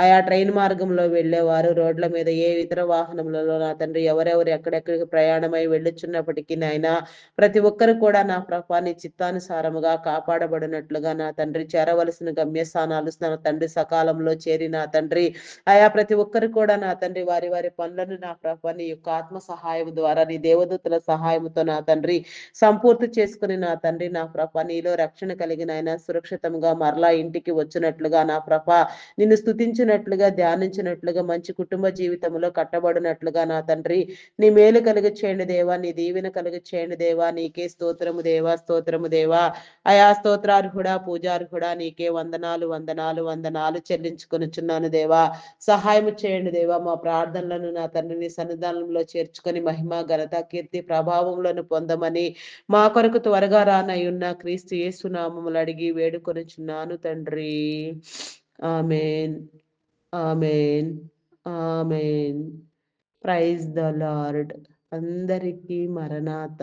ఆయా ట్రైన్ మార్గంలో వెళ్ళేవారు రోడ్ల మీద ఏ ఇతర వాహనములలో నా తండ్రి ఎవరెవరు ఎక్కడెక్కడికి ప్రయాణమై వెళ్ళుచున్నప్పటికీ నాయన ప్రతి ఒక్కరు కూడా నా ప్రభా నీ చిత్తానుసారముగా కాపాడబడినట్లుగా నా తండ్రి చేరవలసిన గమ్యస్థానాలు నా తండ్రి సకాలంలో చేరి నా తండ్రి ఆయా ప్రతి ఒక్కరు కూడా నా తండ్రి వారి వారి పనులను నా ప్రభా నీ యొక్క ఆత్మ సహాయం ద్వారా నీ దేవదూతల సహాయంతో నా తండ్రి సంపూర్తి చేసుకుని నా తండ్రి నా ప్రభ నీలో రక్షణ కలిగిన ఆయన సురక్షితంగా మరలా ఇంటికి వచ్చినట్లుగా నా ప్రభ నిన్ను స్తుతించినట్లుగా ధ్యానించినట్లుగా మంచి కుటుంబ జీవితంలో కట్టబడినట్లుగా నా తండ్రి నీ మేలు కలిగి చేయండి దేవా. నీ దీవెన కలిగి చేయండి దేవా. నీకే స్తోత్రము దేవా, స్తోత్రము దేవా. అయా స్తోత్రార్హుడా పూజార్హుడా నీకే వందనాలు వందనాలు వందనాలు చెల్లించుకొనుచున్నాను దేవా. సహాయం చేయండి దేవా. మా ప్రార్థనలను నా తండ్రి నీ సన్నిధానంలో చేర్చుకొని మహిమ ఘనత కీర్తి ప్రభావములను పొందమని మా కొరకు త్వరగా రానయ్యున్న క్రీస్తు యేసు నామములు అడిగి వేడుకొనుచున్నాను తండ్రి. Amen, amen, amen. Praise the lord. అందరికీ మరణాత.